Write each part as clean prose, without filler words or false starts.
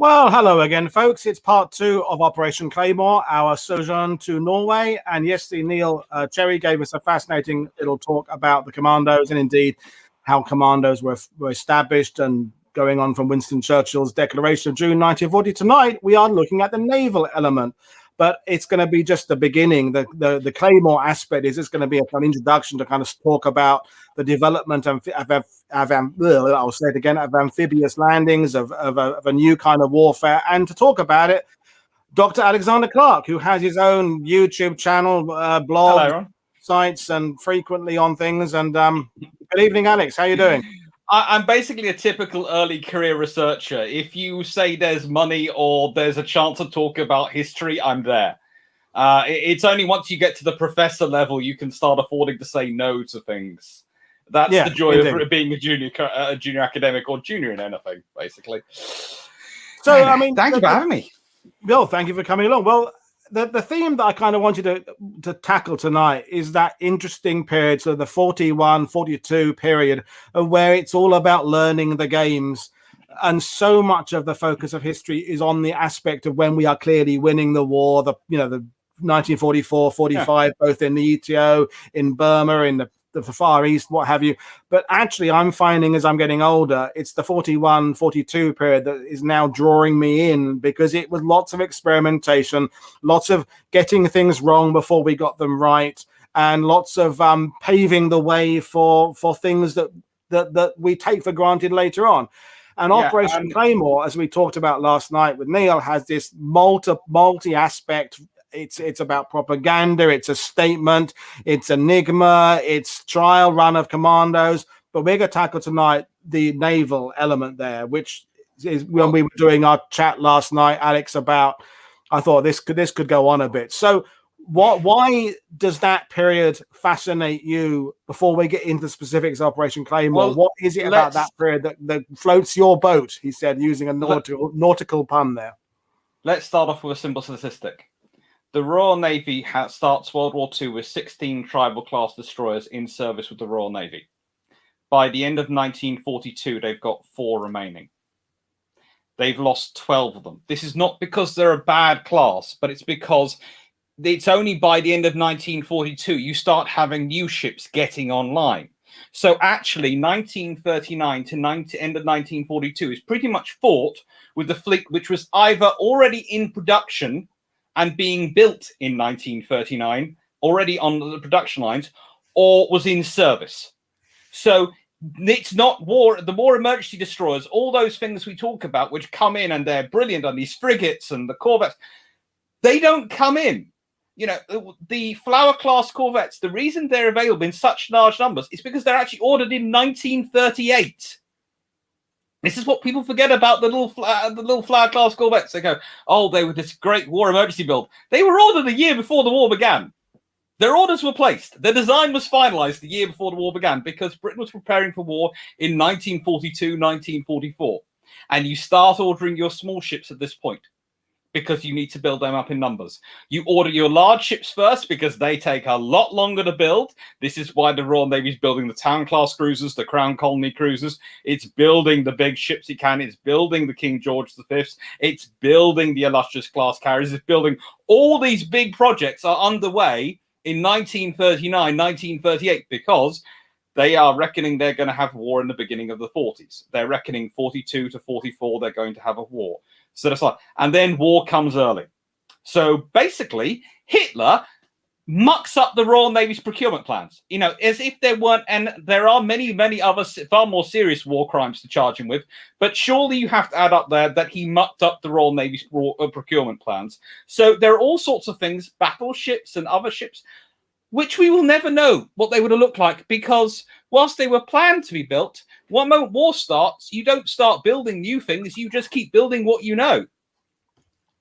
Well, hello again, folks. It's part 2 of Operation Claymore, our sojourn to Norway. And yesterday, Neil Cherry gave us a fascinating little talk about the Commandos and indeed how Commandos were established and going on from Winston Churchill's Declaration of June 1940. Tonight, we are looking at the naval element, but it's going to be just the beginning. The Claymore aspect is just going to be an introduction to kind of talk about the development of I'll say it again, of amphibious landings, of a new kind of warfare. And to talk about it, Dr. Alexander Clarke, who has his own YouTube channel, blog, sites, and frequently on things. And good evening, Alex. How are you doing? I'm basically a typical early career researcher. If you say there's money or there's a chance to talk about history, I'm there. It's only once you get to the professor level you can start affording to say no to things. That's the joy of being a junior academic or junior in anything, basically. So, I mean, thank you for having me. Well, thank you for coming along. Well, the theme that I kind of wanted to tackle tonight is that interesting period, so the 41, 42 period, of where it's all about learning the games. And so much of the focus of history is on the aspect of when we are clearly winning the war, the 1944, 45, both in the ETO, in Burma, in the Far East, what have you. But actually, I'm finding as I'm getting older, it's the 41, 42 period that is now drawing me in, because it was lots of experimentation, lots of getting things wrong before we got them right, and lots of paving the way for things that we take for granted later on. And Operation Claymore, as we talked about last night with Neil, has this multi-aspect. It's about propaganda, it's a statement, it's enigma, it's trial run of commandos. But we're going to tackle tonight the naval element there, which is when we were doing our chat last night, Alex, about, I thought this could go on a bit. So why does that period fascinate you before we get into the specifics of Operation Claymore? Well, what is it about that period that floats your boat, he said, using a nautical pun there? Let's start off with a simple statistic. The Royal Navy starts World War II with 16 tribal-class destroyers in service with the Royal Navy. By the end of 1942, they've got 4 remaining. They've lost 12 of them. This is not because they're a bad class, but it's because it's only by the end of 1942 you start having new ships getting online. So actually, 1939 to end of 1942 is pretty much fought with the fleet which was either already in production and being built in 1939, already on the production lines, or was in service. So it's not war. The war emergency destroyers, all those things we talk about, which come in and they're brilliant, and these frigates and the corvettes, they don't come in. You know, the Flower-class corvettes, the reason they're available in such large numbers is because they're actually ordered in 1938. This is what people forget about the little Flower-class corvettes. They go, oh, they were this great war emergency build. They were ordered a year before the war began. Their orders were placed. Their design was finalized the year before the war began, because Britain was preparing for war in 1942, 1944. And you start ordering your small ships at this point, because you need to build them up in numbers. You order your large ships first because they take a lot longer to build. This is why the Royal Navy is building the Town-class cruisers, the Crown Colony cruisers. It's building the big ships it can. It's building the King George V. It's building the Illustrious-class carriers. It's building all these big projects are underway in 1939, 1938, because they are reckoning they're going to have war in the beginning of the 40s. They're reckoning 42 to 44, they're going to have a war. So that's like, and then war comes early. So basically, Hitler mucks up the Royal Navy's procurement plans, you know, as if there weren't, and there are many, many other far more serious war crimes to charge him with. But surely you have to add up there that he mucked up the Royal Navy's procurement plans. So there are all sorts of things, battleships and other ships, which we will never know what they would have looked like, because whilst they were planned to be built, one moment war starts, you don't start building new things, you just keep building what you know.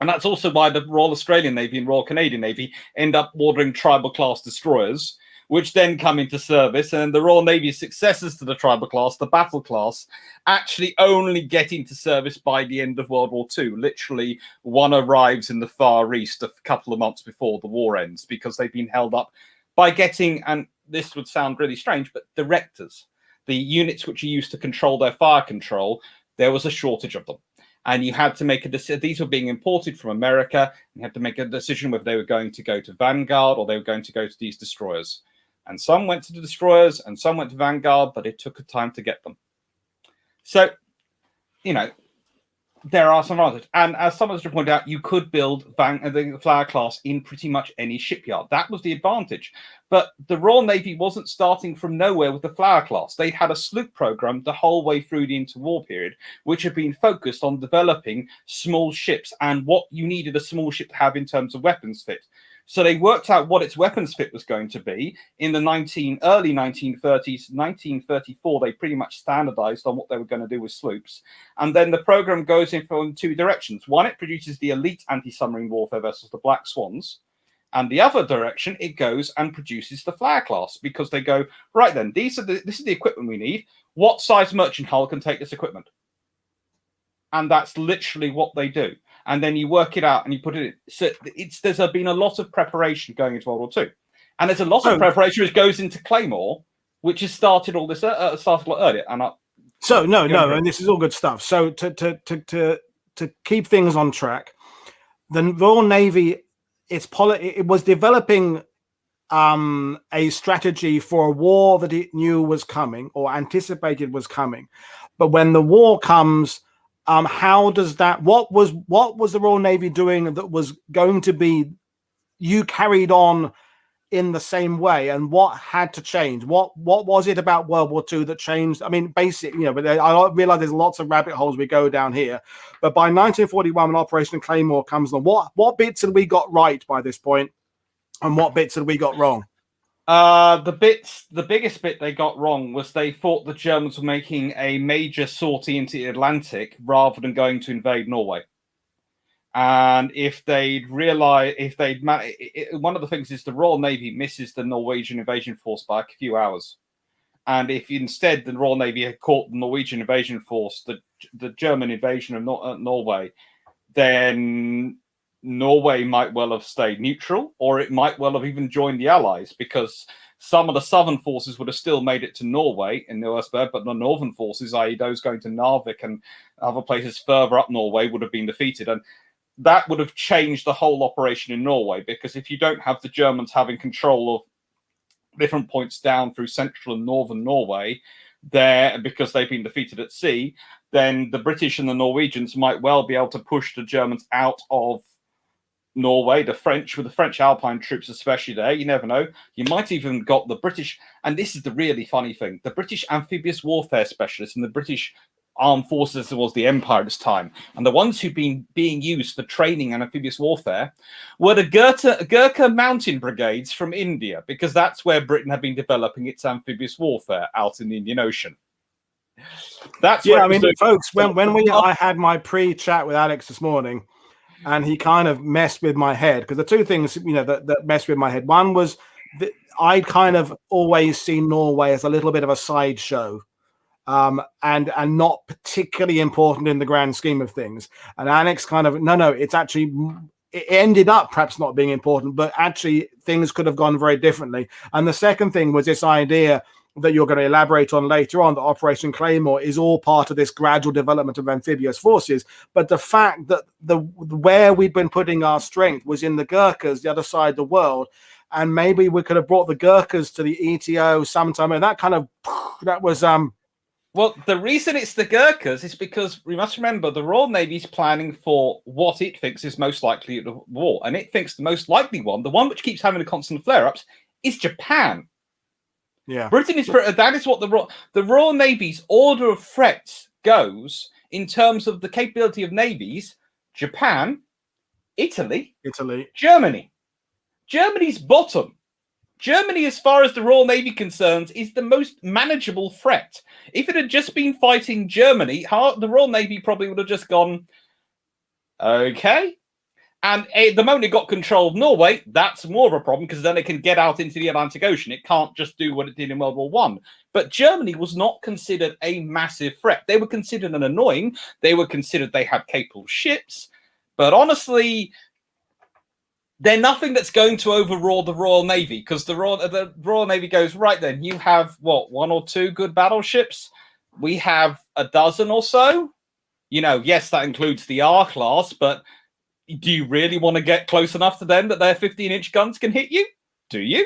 And that's also why the Royal Australian Navy and Royal Canadian Navy end up ordering tribal-class destroyers, which then come into service, and the Royal Navy's successors to the tribal class, the battle class, actually only get into service by the end of World War II. Literally, one arrives in the Far East a couple of months before the war ends, because they've been held up by getting, and this would sound really strange, but directors, the units which are used to control their fire control, there was a shortage of them. And you had to make a decision. These were being imported from America. You had to make a decision whether they were going to go to Vanguard or they were going to go to these destroyers. And some went to the destroyers and some went to Vanguard, but it took a time to get them. So, you know, there are some others. And as someone has pointed out, you could build the Flower class in pretty much any shipyard. That was the advantage. But the Royal Navy wasn't starting from nowhere with the Flower class. They'd had a sloop program the whole way through the interwar period, which had been focused on developing small ships and what you needed a small ship to have in terms of weapons fit. So they worked out what its weapons fit was going to be. In the early 1930s, 1934, they pretty much standardized on what they were going to do with sloops. And then the program goes in from two directions. One, it produces the elite anti-submarine warfare vessels, the Black Swans. And the other direction, it goes and produces the Flower class, because they go, right then, this is the equipment we need. What size merchant hull can take this equipment? And that's literally what they do. And then you work it out and you put it in. So there's been a lot of preparation going into World War II. And there's a lot of preparation which goes into Claymore, which has started all this started a lot earlier. And and this is all good stuff. So to keep things on track, the Royal Navy, it was developing a strategy for a war that it knew was coming or anticipated was coming. But when the war comes, how does that? What was the Royal Navy doing that was going to be you carried on in the same way, and what had to change? What was it about World War II that changed? I mean, basically, but I realize there's lots of rabbit holes we go down here. But by 1941, when Operation Claymore comes on, what bits had we got right by this point, and what bits had we got wrong? The biggest bit they got wrong was they thought the Germans were making a major sortie into the Atlantic rather than going to invade Norway. And if they'd realized, one of the things is the Royal Navy misses the Norwegian invasion force by a few hours. And if instead the Royal Navy had caught the Norwegian invasion force, the German invasion of Norway, then Norway might well have stayed neutral, or it might well have even joined the Allies, because some of the southern forces would have still made it to Norway in Nordberg, but the northern forces, i.e. those going to Narvik and other places further up Norway, would have been defeated. And that would have changed the whole operation in Norway, because if you don't have the Germans having control of different points down through central and northern Norway, because they've been defeated at sea, then the British and the Norwegians might well be able to push the Germans out of Norway, with the French Alpine troops especially there. You never know. You might even got the British, and this is the really funny thing, the British amphibious warfare specialists and the British armed forces towards the Empire at this time, and the ones who've been being used for training and amphibious warfare were the Gurkha mountain brigades from India, because that's where Britain had been developing its amphibious warfare out in the Indian Ocean. That's folks, I had my pre-chat with Alex this morning, and he kind of messed with my head, because the two things that messed with my head. One was that I'd kind of always seen Norway as a little bit of a sideshow, and not particularly important in the grand scheme of things. And Alex kind of it's actually, it ended up perhaps not being important, but actually things could have gone very differently. And the second thing was this idea that you're going to elaborate on later on, that Operation Claymore is all part of this gradual development of amphibious forces. But the fact that where we'd been putting our strength was in the Gurkhas, the other side of the world, and maybe we could have brought the Gurkhas to the ETO sometime, and that was well, the reason it's the Gurkhas is because we must remember the Royal Navy's planning for what it thinks is most likely the war, and it thinks the most likely one, the one which keeps having the constant flare-ups, is Japan. Yeah, Britain is. That is what the Royal Navy's order of threats goes in terms of the capability of navies: Japan, Italy, Germany. Germany's bottom. Germany, as far as the Royal Navy concerns, is the most manageable threat. If it had just been fighting Germany, the Royal Navy probably would have just gone, okay. And the moment it got control of Norway, that's more of a problem, because then it can get out into the Atlantic Ocean. It can't just do what it did in World War I. But Germany was not considered a massive threat. They were considered an annoying. They were considered they had capable ships. But honestly, they're nothing that's going to overrule the Royal Navy, because the Royal Navy goes, right then, you have, one or two good battleships? We have a dozen or so? Yes, that includes the R class, but do you really want to get close enough to them that their 15-inch guns can hit you? Do you?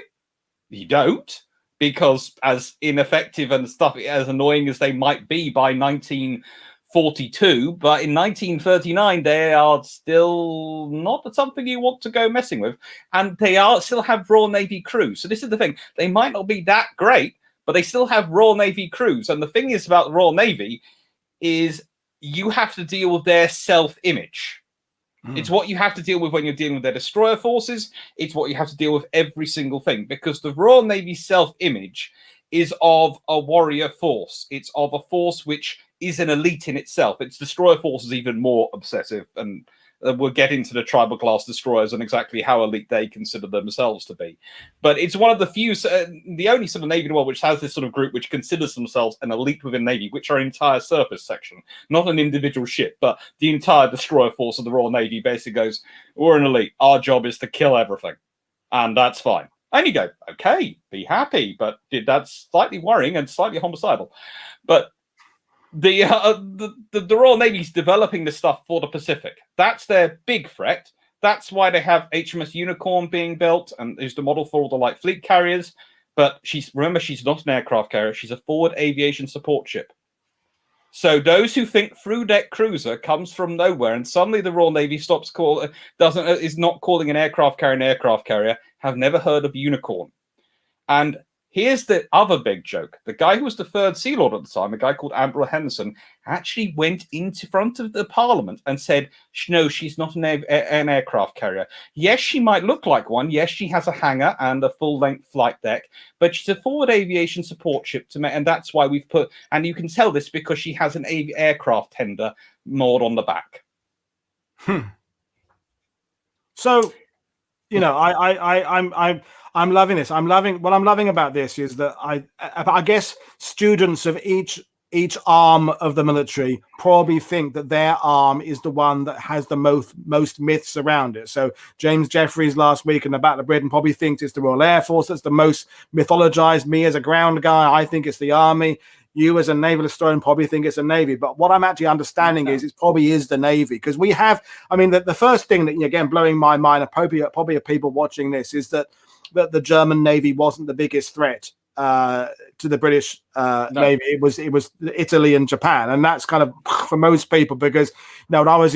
You don't, because as ineffective and stuff, as annoying as they might be by 1942, but in 1939 they are still not something you want to go messing with, and they still have Royal Navy crews. So this is the thing: they might not be that great, but they still have Royal Navy crews. And the thing is about the Royal Navy is you have to deal with their self-image. It's what you have to deal with when you're dealing with their destroyer forces. It's what you have to deal with every single thing, because the Royal Navy self-image is of a warrior force. It's of a force which is an elite in itself. Its destroyer force is even more obsessive, and we'll get into the tribal class destroyers and exactly how elite they consider themselves to be. But it's one of the few, the only sort of Navy in the world which has this sort of group which considers themselves an elite within Navy, which are an entire surface section, not an individual ship, but the entire destroyer force of the Royal Navy basically goes, we're an elite. Our job is to kill everything. And that's fine. And you go, okay, be happy. But that's slightly worrying and slightly homicidal. But the Royal Navy's developing this stuff for the Pacific. That's their big threat. That's why they have HMS Unicorn being built, and is the model for all the light fleet carriers. But remember, she's not an aircraft carrier. She's a forward aviation support ship. So those who think through deck cruiser comes from nowhere, and suddenly the Royal Navy is not calling an aircraft carrier, have never heard of Unicorn. And here's the other big joke. The guy who was the third Sea Lord at the time, a guy called Admiral Henderson, actually went into front of the Parliament and said, no, she's not an aircraft carrier. Yes, she might look like one. Yes, she has a hangar and a full-length flight deck, but she's a forward aviation support ship, and that's why we've put, and you can tell this because she has an aircraft tender moored on the back. So, I'm loving this. What I'm loving about this is that I guess students of each arm of the military probably think that their arm is the one that has the most myths around it. So James Jeffreys last week in the Battle of Britain probably thinks it's the Royal Air Force that's the most mythologized. Me as a ground guy, I think it's the Army. You as a naval historian probably think it's a Navy, but what I'm actually understanding is it probably is the Navy, because we have, the first thing that, again, blowing my mind, probably of people watching this, is that the German Navy wasn't the biggest threat to the British Navy. It was Italy and Japan, and that's kind of for most people, because when I was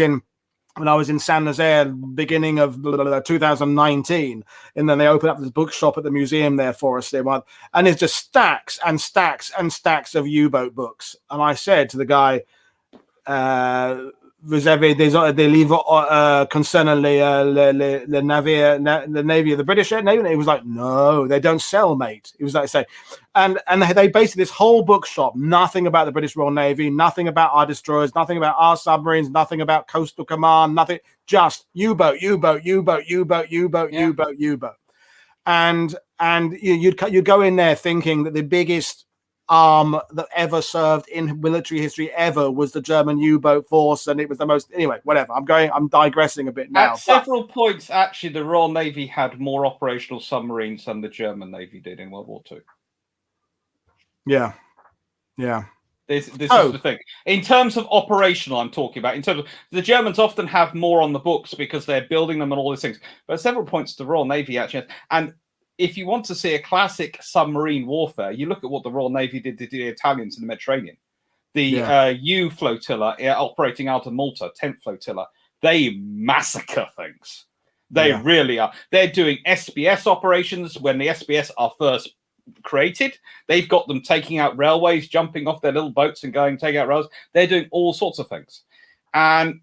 in San Jose, beginning of 2019, and then they opened up this bookshop at the museum there for us. And it's just stacks and stacks and stacks of U-boat books. And I said to the guy, vous avez des livres concernant le Navy of the British Navy? And he was like, no, they don't sell, mate. He was like, say, and they basically, this whole bookshop, nothing about the British Royal Navy, nothing about our destroyers, nothing about our submarines, nothing about coastal command, nothing, just U-boat. And you'd go in there thinking that the biggest arm that ever served in military history ever was the German U-boat force, and it was the most, anyway, whatever. I'm digressing a bit now. At several points, actually, the Royal Navy had more operational submarines than the German Navy did in World War II. Yeah. This is the thing. In terms of operational, I'm talking about. In terms of the Germans often have more on the books because they're building them and all these things. But at several points, the Royal Navy actually has, and if you want to see a classic submarine warfare, you look at what the Royal Navy did to the Italians in the Mediterranean. The U flotilla operating out of Malta, 10th flotilla, they massacre things. They really are. They're doing SBS operations when the SBS are first created. They've got them taking out railways, jumping off their little boats and taking out rails. They're doing all sorts of things. And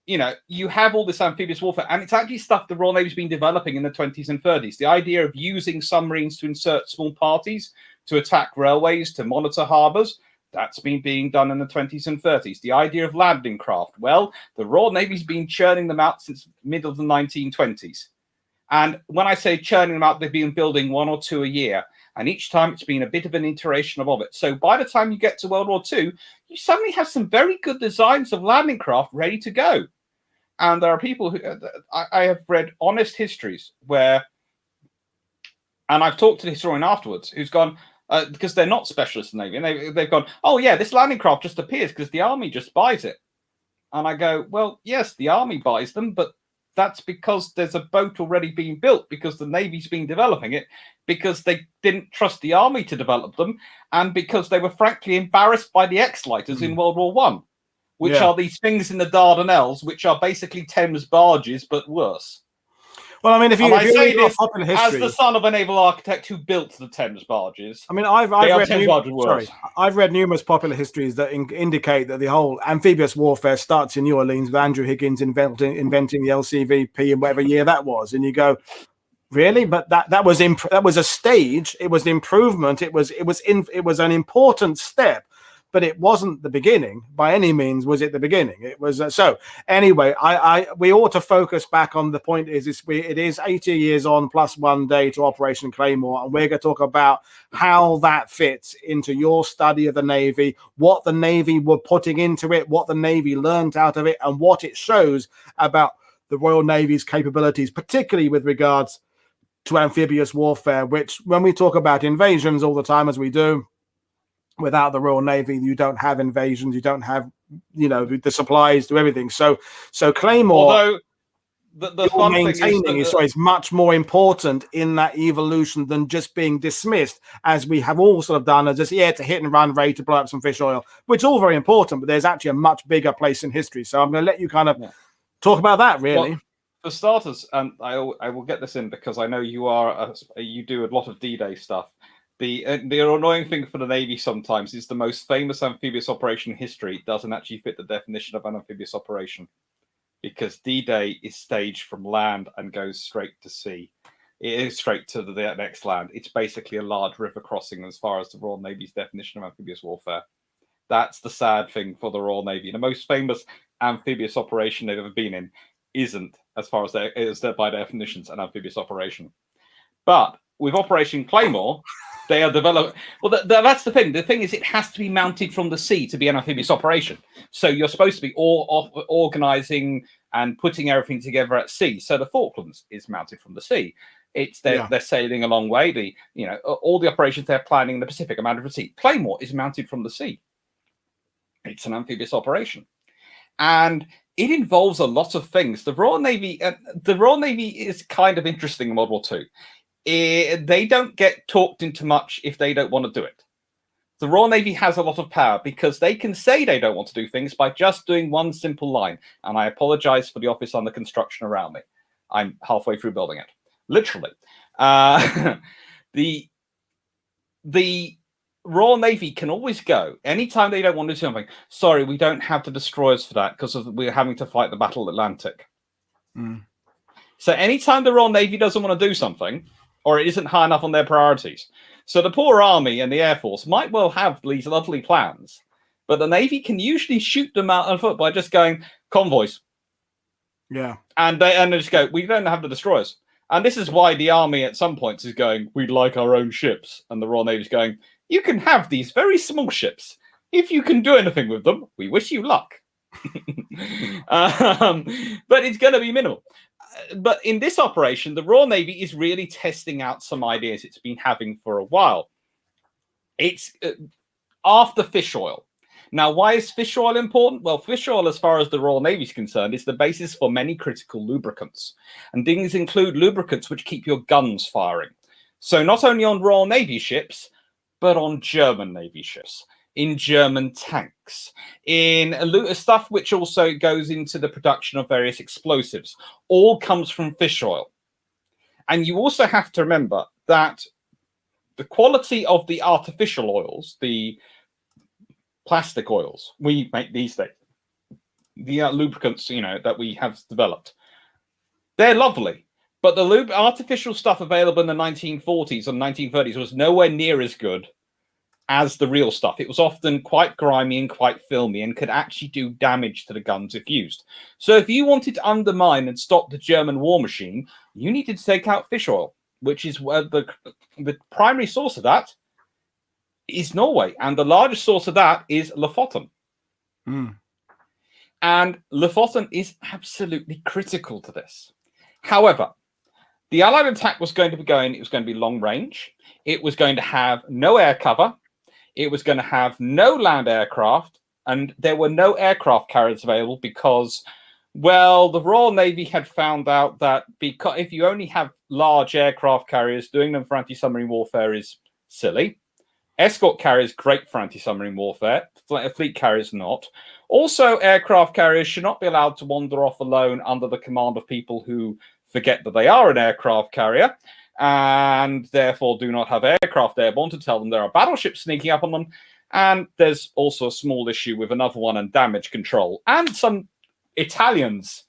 you have all this amphibious warfare, and it's actually stuff the Royal Navy's been developing in the 20s and 30s. The idea of using submarines to insert small parties, to attack railways, to monitor harbors, that's been being done in the 20s and 30s. The idea of landing craft, well, the Royal Navy's been churning them out since middle of the 1920s. And when I say churning them out, they've been building one or two a year. And each time it's been a bit of an iteration of it. So by the time you get to World War II, you suddenly have some very good designs of landing craft ready to go. And there are people who I have read honest histories where, and I've talked to the historian afterwards, who's gone, because they're not specialists in the Navy, and they've gone, oh yeah, this landing craft just appears because the Army just buys it. And I go, well, yes, the Army buys them, but that's because there's a boat already being built, because the Navy's been developing it, because they didn't trust the Army to develop them, and because they were frankly embarrassed by the X-lighters in World War One, which are these things in the Dardanelles, which are basically Thames barges, but worse. Well, I mean, if you say this popular history, as the son of a naval architect who built the Thames barges. I mean, I've read numerous popular histories that indicate that the whole amphibious warfare starts in New Orleans with Andrew Higgins inventing the LCVP in whatever year that was, and you go, really? But that was a stage. It was an improvement. It was an important step. But it wasn't the beginning by any means. Was it the beginning? It was so. Anyway, we ought to focus back on the point. It is 80 years on plus 1 day to Operation Claymore, and we're going to talk about how that fits into your study of the Navy, what the Navy were putting into it, what the Navy learned out of it, and what it shows about the Royal Navy's capabilities, particularly with regards to amphibious warfare. Which, when we talk about invasions all the time, as we do. Without the Royal Navy, you don't have invasions. You don't have, the supplies to everything. So Claymore, although the fun thing is much more important in that evolution than just being dismissed, as we have all sort of done as just it's a hit and run raid to blow up some fish oil, which is all very important. But there's actually a much bigger place in history. So I'm going to let you kind of talk about that, really. Well, for starters, and I will get this in because I know you do a lot of D-Day stuff. The annoying thing for the Navy sometimes is the most famous amphibious operation in history doesn't actually fit the definition of an amphibious operation, because D-Day is staged from land and goes straight to sea. It is straight to the next land. It's basically a large river crossing as far as the Royal Navy's definition of amphibious warfare. That's the sad thing for the Royal Navy. The most famous amphibious operation they've ever been in isn't, as far as by definitions, an amphibious operation. But with Operation Claymore, they are developed. Well, that's the thing. The thing is, it has to be mounted from the sea to be an amphibious operation. So you're supposed to be organizing and putting everything together at sea. So the Falklands is mounted from the sea. They're sailing a long way. All the operations they're planning in the Pacific are mounted from the sea. Claymore is mounted from the sea. It's an amphibious operation, and it involves a lot of things. The Royal Navy is kind of interesting in World War II. They don't get talked into much if they don't want to do it. The Royal Navy has a lot of power because they can say they don't want to do things by just doing one simple line. And I apologize for the office under construction around me. I'm halfway through building it, literally. The Royal Navy can always go anytime they don't want to do something. Sorry, we don't have the destroyers for that because we're having to fight the Battle Atlantic. So anytime the Royal Navy doesn't want to do something, or it isn't high enough on their priorities. So the poor Army and the Air Force might well have these lovely plans, but the Navy can usually shoot them out on foot by just going, convoys. Yeah. And they just go, we don't have the destroyers. And this is why the Army at some points is going, we'd like our own ships. And the Royal Navy's going, you can have these very small ships. If you can do anything with them, we wish you luck. But it's going to be minimal. But in this operation, the Royal Navy is really testing out some ideas it's been having for a while. It's after fish oil. Now, why is fish oil important? Well, fish oil, as far as the Royal Navy is concerned, is the basis for many critical lubricants. And things include lubricants which keep your guns firing. So not only on Royal Navy ships, but on German Navy ships, in German tanks, in stuff which also goes into the production of various explosives, all comes from fish oil. And you also have to remember that the quality of the artificial oils, the plastic oils we make these days, the lubricants, that we have developed, they're lovely. But the artificial stuff available in the 1940s and 1930s was nowhere near as good as the real stuff. It was often quite grimy and quite filmy and could actually do damage to the guns if used. So if you wanted to undermine and stop the German war machine, you needed to take out fish oil, which is where the primary source of that is Norway. And the largest source of that is Lofoten. And Lofoten is absolutely critical to this. However, the Allied attack was going to be long range. It was going to have no air cover. It was going to have no land aircraft And there were no aircraft carriers available because, well, the Royal Navy had found out that because if you only have large aircraft carriers, doing them for anti-submarine warfare is silly. Escort carriers, great for anti-submarine warfare. Fleet carriers, not. Also, aircraft carriers should not be allowed to wander off alone under the command of people who forget that they are an aircraft carrier and therefore do not have aircraft airborne to tell them there are battleships sneaking up on them. And there's also a small issue with another one and damage control and some Italians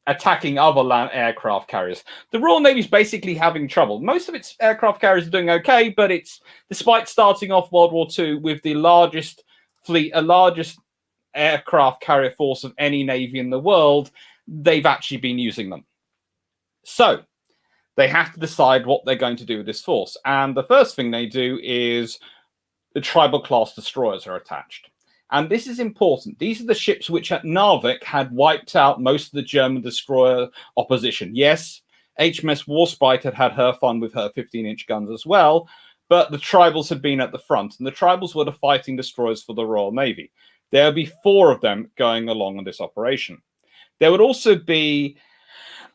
attacking other land aircraft carriers. The Royal Navy's basically having trouble. Most of its aircraft carriers are doing okay, but it's despite starting off World War II with the largest fleet, largest aircraft carrier force of any navy in the world, they've actually been using them. So they have to decide what they're going to do with this force. And the first thing they do is the tribal class destroyers are attached. And this is important. These are the ships which at Narvik had wiped out most of the German destroyer opposition. Yes, HMS Warspite had had her fun with her 15-inch guns as well, but the tribals had been at the front, and the tribals were the fighting destroyers for the Royal Navy. There would be 4 of them going along on this operation. There would also be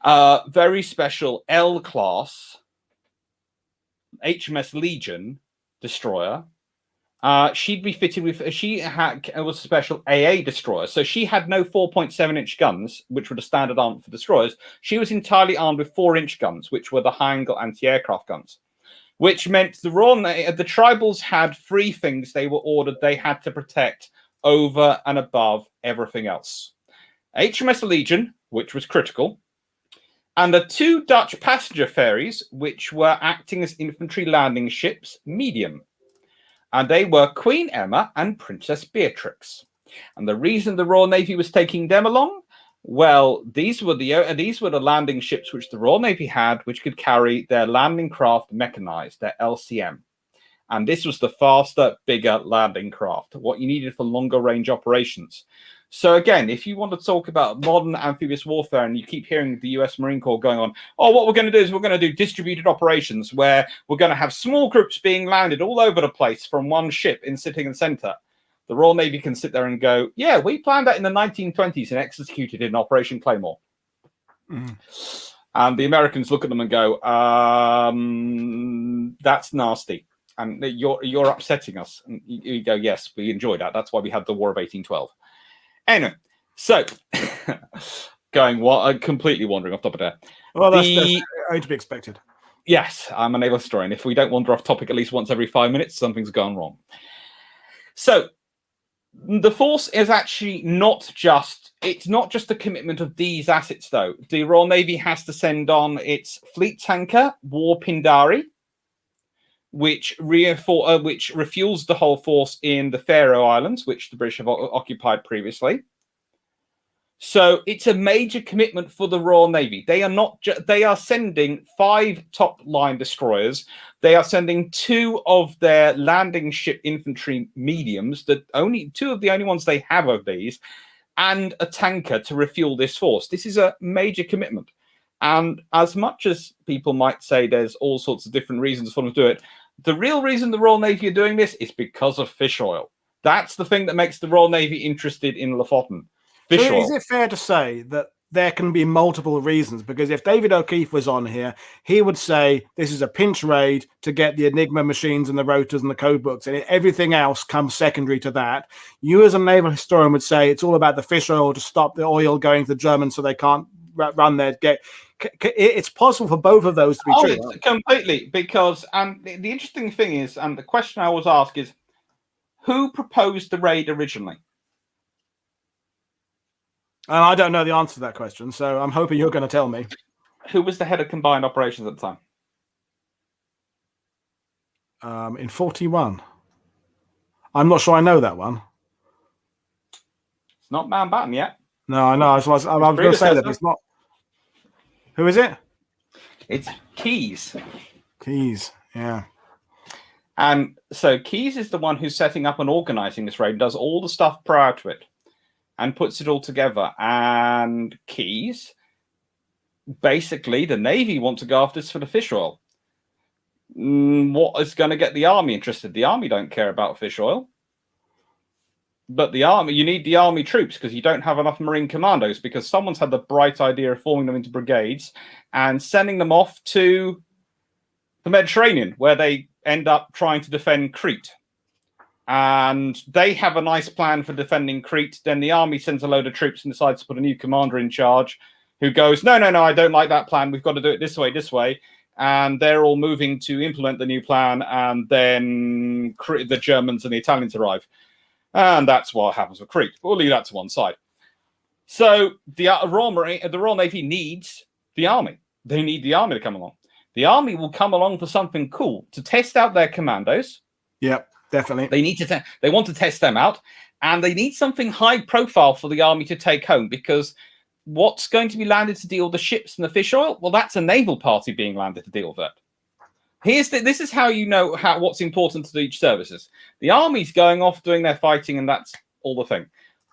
a very special L-class HMS Legion destroyer. She'd be fitted with, she had, it was a special AA destroyer. So she had no 4.7-inch guns, which were the standard arm for destroyers. She was entirely armed with 4-inch guns, which were the high-angle anti-aircraft guns, which meant the tribals had 3 things they were ordered they had to protect over and above everything else. HMS Legion, which was critical, and the 2 Dutch passenger ferries, which were acting as infantry landing ships, medium. And they were Queen Emma and Princess Beatrix. And the reason the Royal Navy was taking them along, well, these were the landing ships which the Royal Navy had, which could carry their landing craft mechanized, their LCM. And this was the faster, bigger landing craft, what you needed for longer range operations. So again, if you want to talk about modern amphibious warfare and you keep hearing the US Marine Corps going on, oh, what we're going to do is we're going to do distributed operations where we're going to have small groups being landed all over the place from one ship sitting in the center. The Royal Navy can sit there and go, yeah, we planned that in the 1920s and executed it in Operation Claymore. Mm. And the Americans look at them and go, that's nasty. And you're upsetting us. And you go, yes, we enjoyed that. That's why we had the War of 1812. Anyway, so completely wandering off topic there. Well, that's going to be expected. Yes, I'm a naval historian. If we don't wander off topic at least once every 5 minutes, something's gone wrong. So the force is actually not just the commitment of these assets, though. The Royal Navy has to send on its fleet tanker, War Pindari, which refuels the whole force in the Faroe Islands, which the British have occupied previously. So it's a major commitment for the Royal Navy. They are sending 5 top-line destroyers. They are sending 2 of their landing ship infantry mediums, 2 of the only ones they have of these, and a tanker to refuel this force. This is a major commitment. And as much as people might say there's all sorts of different reasons for them to do it, the real reason the Royal Navy are doing this is because of fish oil. That's the thing that makes the Royal Navy interested in Lofoten. Fish oil. Is it fair to say that there can be multiple reasons? Because if David O'Keefe was on here, he would say this is a pinch raid to get the Enigma machines and the rotors and the code books, and everything else comes secondary to that. You as a naval historian would say it's all about the fish oil to stop the oil going to the Germans so they can't run their get. It's possible for both of those to be true. Right? Completely, because the interesting thing is, and the question I always ask is, who proposed the raid originally? And I don't know the answer to that question, so I'm hoping you're going to tell me. Who was the head of combined operations at the time? In 41. I'm not sure I know that one. It's not Mountbatten yet. No, I know. I was going to say that, but it's not. Who is it? It's Keyes. Keyes, yeah. And so Keyes is the one who's setting up and organizing this raid, does all the stuff prior to it, and puts it all together. And Keyes, basically, the Navy want to go after this for the fish oil. What is going to get the Army interested? The Army don't care about fish oil. But the army, you need the army troops because you don't have enough Marine commandos, because someone's had the bright idea of forming them into brigades and sending them off to the Mediterranean, where they end up trying to defend Crete. And they have a nice plan for defending Crete. Then the army sends a load of troops and decides to put a new commander in charge who goes, no, I don't like that plan. We've got to do it this way. And they're all moving to implement the new plan. And then the Germans and the Italians arrive. And that's what happens with Crete. We'll leave that to one side. So the Royal Navy needs the army. They need the army to come along. The army will come along for something cool, to test out their commandos. Yep. Definitely. They want to test them out, and they need something high profile for the army to take home, because what's going to be landed to deal with the ships and the fish oil? Well, that's a naval party being landed to deal with that. This is how you know what's important to each services. The army's going off doing their fighting, and that's all the thing.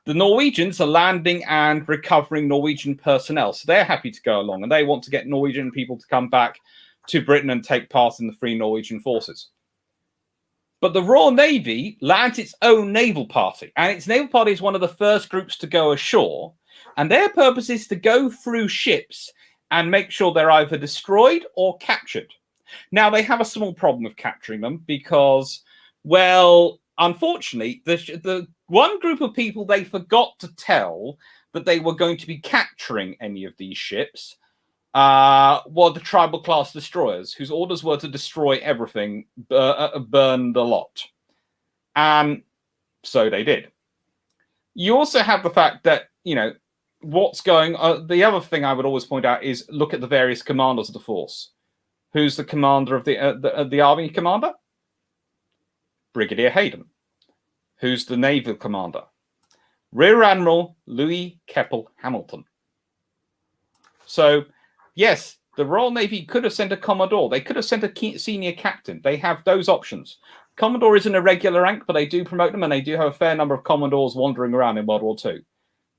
The Norwegians are landing and recovering Norwegian personnel, so they're happy to go along, and they want to get Norwegian people to come back to Britain and take part in the Free Norwegian Forces. But the Royal Navy lands its own naval party, and its naval party is one of the first groups to go ashore, and their purpose is to go through ships and make sure they're either destroyed or captured. Now, they have a small problem of capturing them because, well, unfortunately, the one group of people they forgot to tell that they were going to be capturing any of these ships were the tribal class destroyers, whose orders were to destroy everything, burn the lot. And so they did. You also have the fact that, what's going on. The other thing I would always point out is look at the various commanders of the force. Who's the commander of the army commander? Brigadier Hayden. Who's the naval commander? Rear Admiral Louis Keppel Hamilton. So, yes, the Royal Navy could have sent a Commodore. They could have sent a senior captain. They have those options. Commodore isn't a regular rank, but they do promote them, and they do have a fair number of Commodores wandering around in World War II.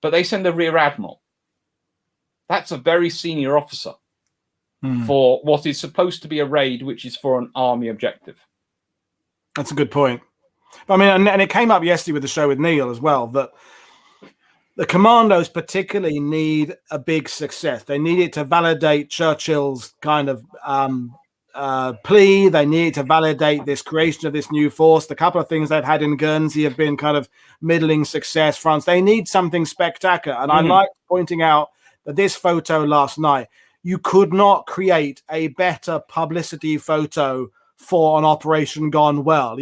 But they send a Rear Admiral. That's a very senior officer for what is supposed to be a raid, which is for an army objective. That's a good point. I mean, and it came up yesterday with the show with Neil as well, that the commandos particularly need a big success. They need it to validate Churchill's kind of plea. They need to validate this creation of this new force. The couple of things they've had in Guernsey have been kind of middling success. France, they need something spectacular. And I like pointing out that this photo last night, you could not create a better publicity photo for an operation gone well.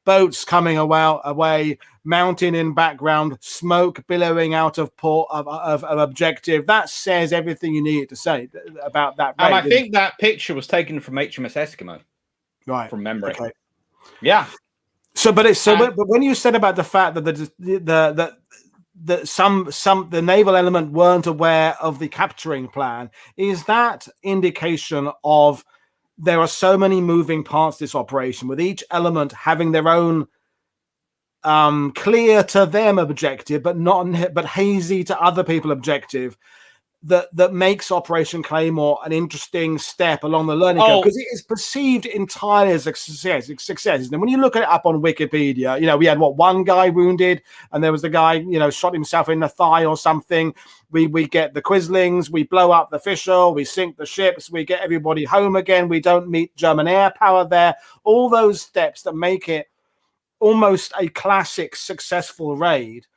Boats coming away, mountain in background, smoke billowing out of port of objective. That says everything you need to say about that raid. And I think that picture was taken from HMS Eskimo, right? From memory. Okay. Yeah. But when you said about the fact that the naval element weren't aware of the capturing plan, is that indication of there are so many moving parts to this operation, with each element having their own clear to them objective, but hazy to other people objective, that makes Operation Claymore an interesting step along the learning curve, because it is perceived entirely as a success. And when you look at it up on Wikipedia, we had one guy wounded, and there was the guy, shot himself in the thigh or something. We get the Quislings, we blow up the fish oil, we sink the ships, we get everybody home again. We don't meet German air power there. All those steps that make it almost a classic successful raid,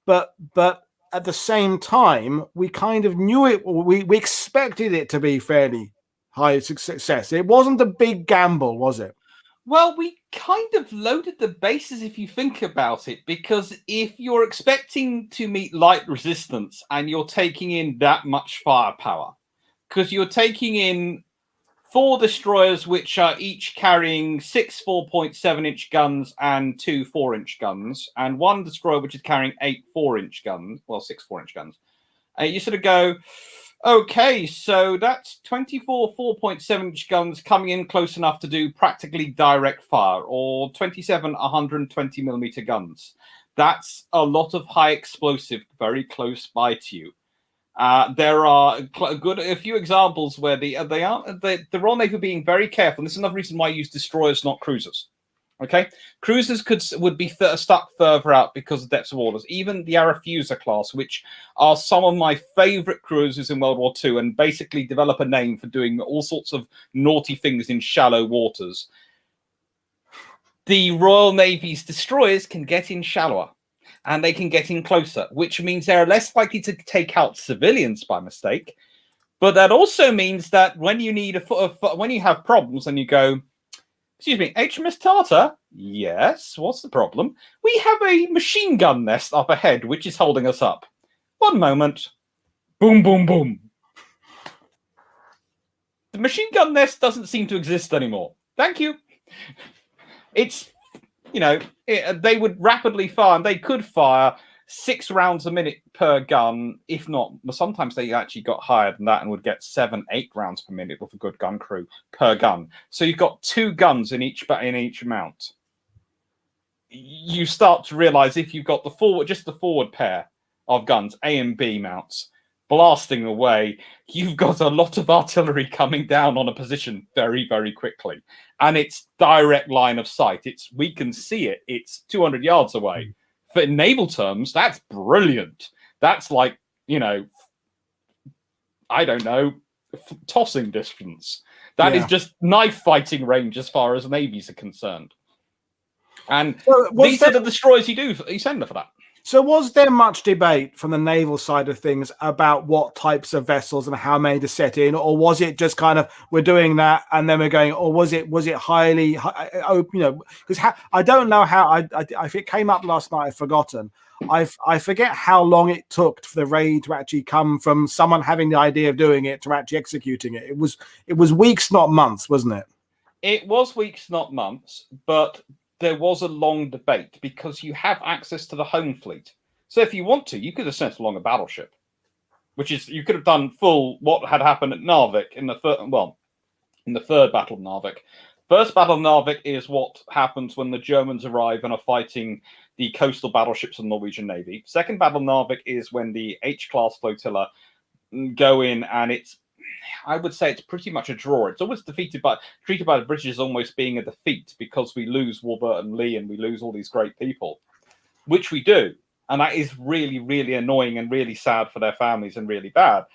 but at the same time, we kind of knew it. We expected it to be fairly high success. It wasn't a big gamble, was it? Well, we kind of loaded the bases if you think about it, because if you're expecting to meet light resistance and you're taking in that much firepower, because you're taking in 4 destroyers, which are each carrying 6 4.7-inch guns and 2 4-inch guns, and 1 destroyer which is carrying 8 4-inch guns, 6 4-inch guns. You sort of go, okay, so that's 24 4.7-inch guns coming in close enough to do practically direct fire, or 27 120-millimeter guns. That's a lot of high explosive very close by to you. There are a few examples where the Royal Navy being very careful. And this is another reason why I use destroyers, not cruisers. Okay, cruisers would be stuck further out because of depths of waters. Even the Arethusa class, which are some of my favorite cruisers in World War II, and basically develop a name for doing all sorts of naughty things in shallow waters. The Royal Navy's destroyers can get in shallower, and they can get in closer, which means they're less likely to take out civilians by mistake. But that also means that when you need when you have problems and you go, excuse me, HMS Tartar? Yes, what's the problem? We have a machine gun nest up ahead, which is holding us up. One moment. Boom, boom, boom. The machine gun nest doesn't seem to exist anymore. Thank you. It's, they would rapidly fire, and they could fire 6 rounds a minute per gun, if not, sometimes they actually got higher than that and would get 7, 8 rounds per minute with a good gun crew per gun. So you've got 2 guns in each mount. You start to realize if you've got the forward pair of guns, A and B mounts, blasting away, you've got a lot of artillery coming down on a position very, very quickly. And it's direct line of sight. We can see it. It's 200 yards away. But in naval terms, that's brilliant. That's like, I don't know, tossing distance. That is just knife fighting range as far as navies are concerned. And these are the destroyers you send for that. So was there much debate from the naval side of things about what types of vessels and how many to set in, or was it just kind of we're doing that and then we're going, or was it highly, because I don't know how if it came up last night, I've forgotten. I forget how long it took for the raid to actually come from someone having the idea of doing it to actually executing it. It was weeks, not months, wasn't it? It was weeks, not months, but there was a long debate because you have access to the home fleet. So if you want to, you could have sent along a battleship, which is, you could have done full what had happened at Narvik in the third Battle of Narvik. First Battle of Narvik is what happens when the Germans arrive and are fighting the coastal battleships of the Norwegian Navy. Second Battle of Narvik is when the H-class flotilla go in, and I would say it's pretty much a draw. It's always treated by the British as almost being a defeat because we lose Warburton Lee and we lose all these great people, which we do. And that is really, really annoying and really sad for their families and really bad.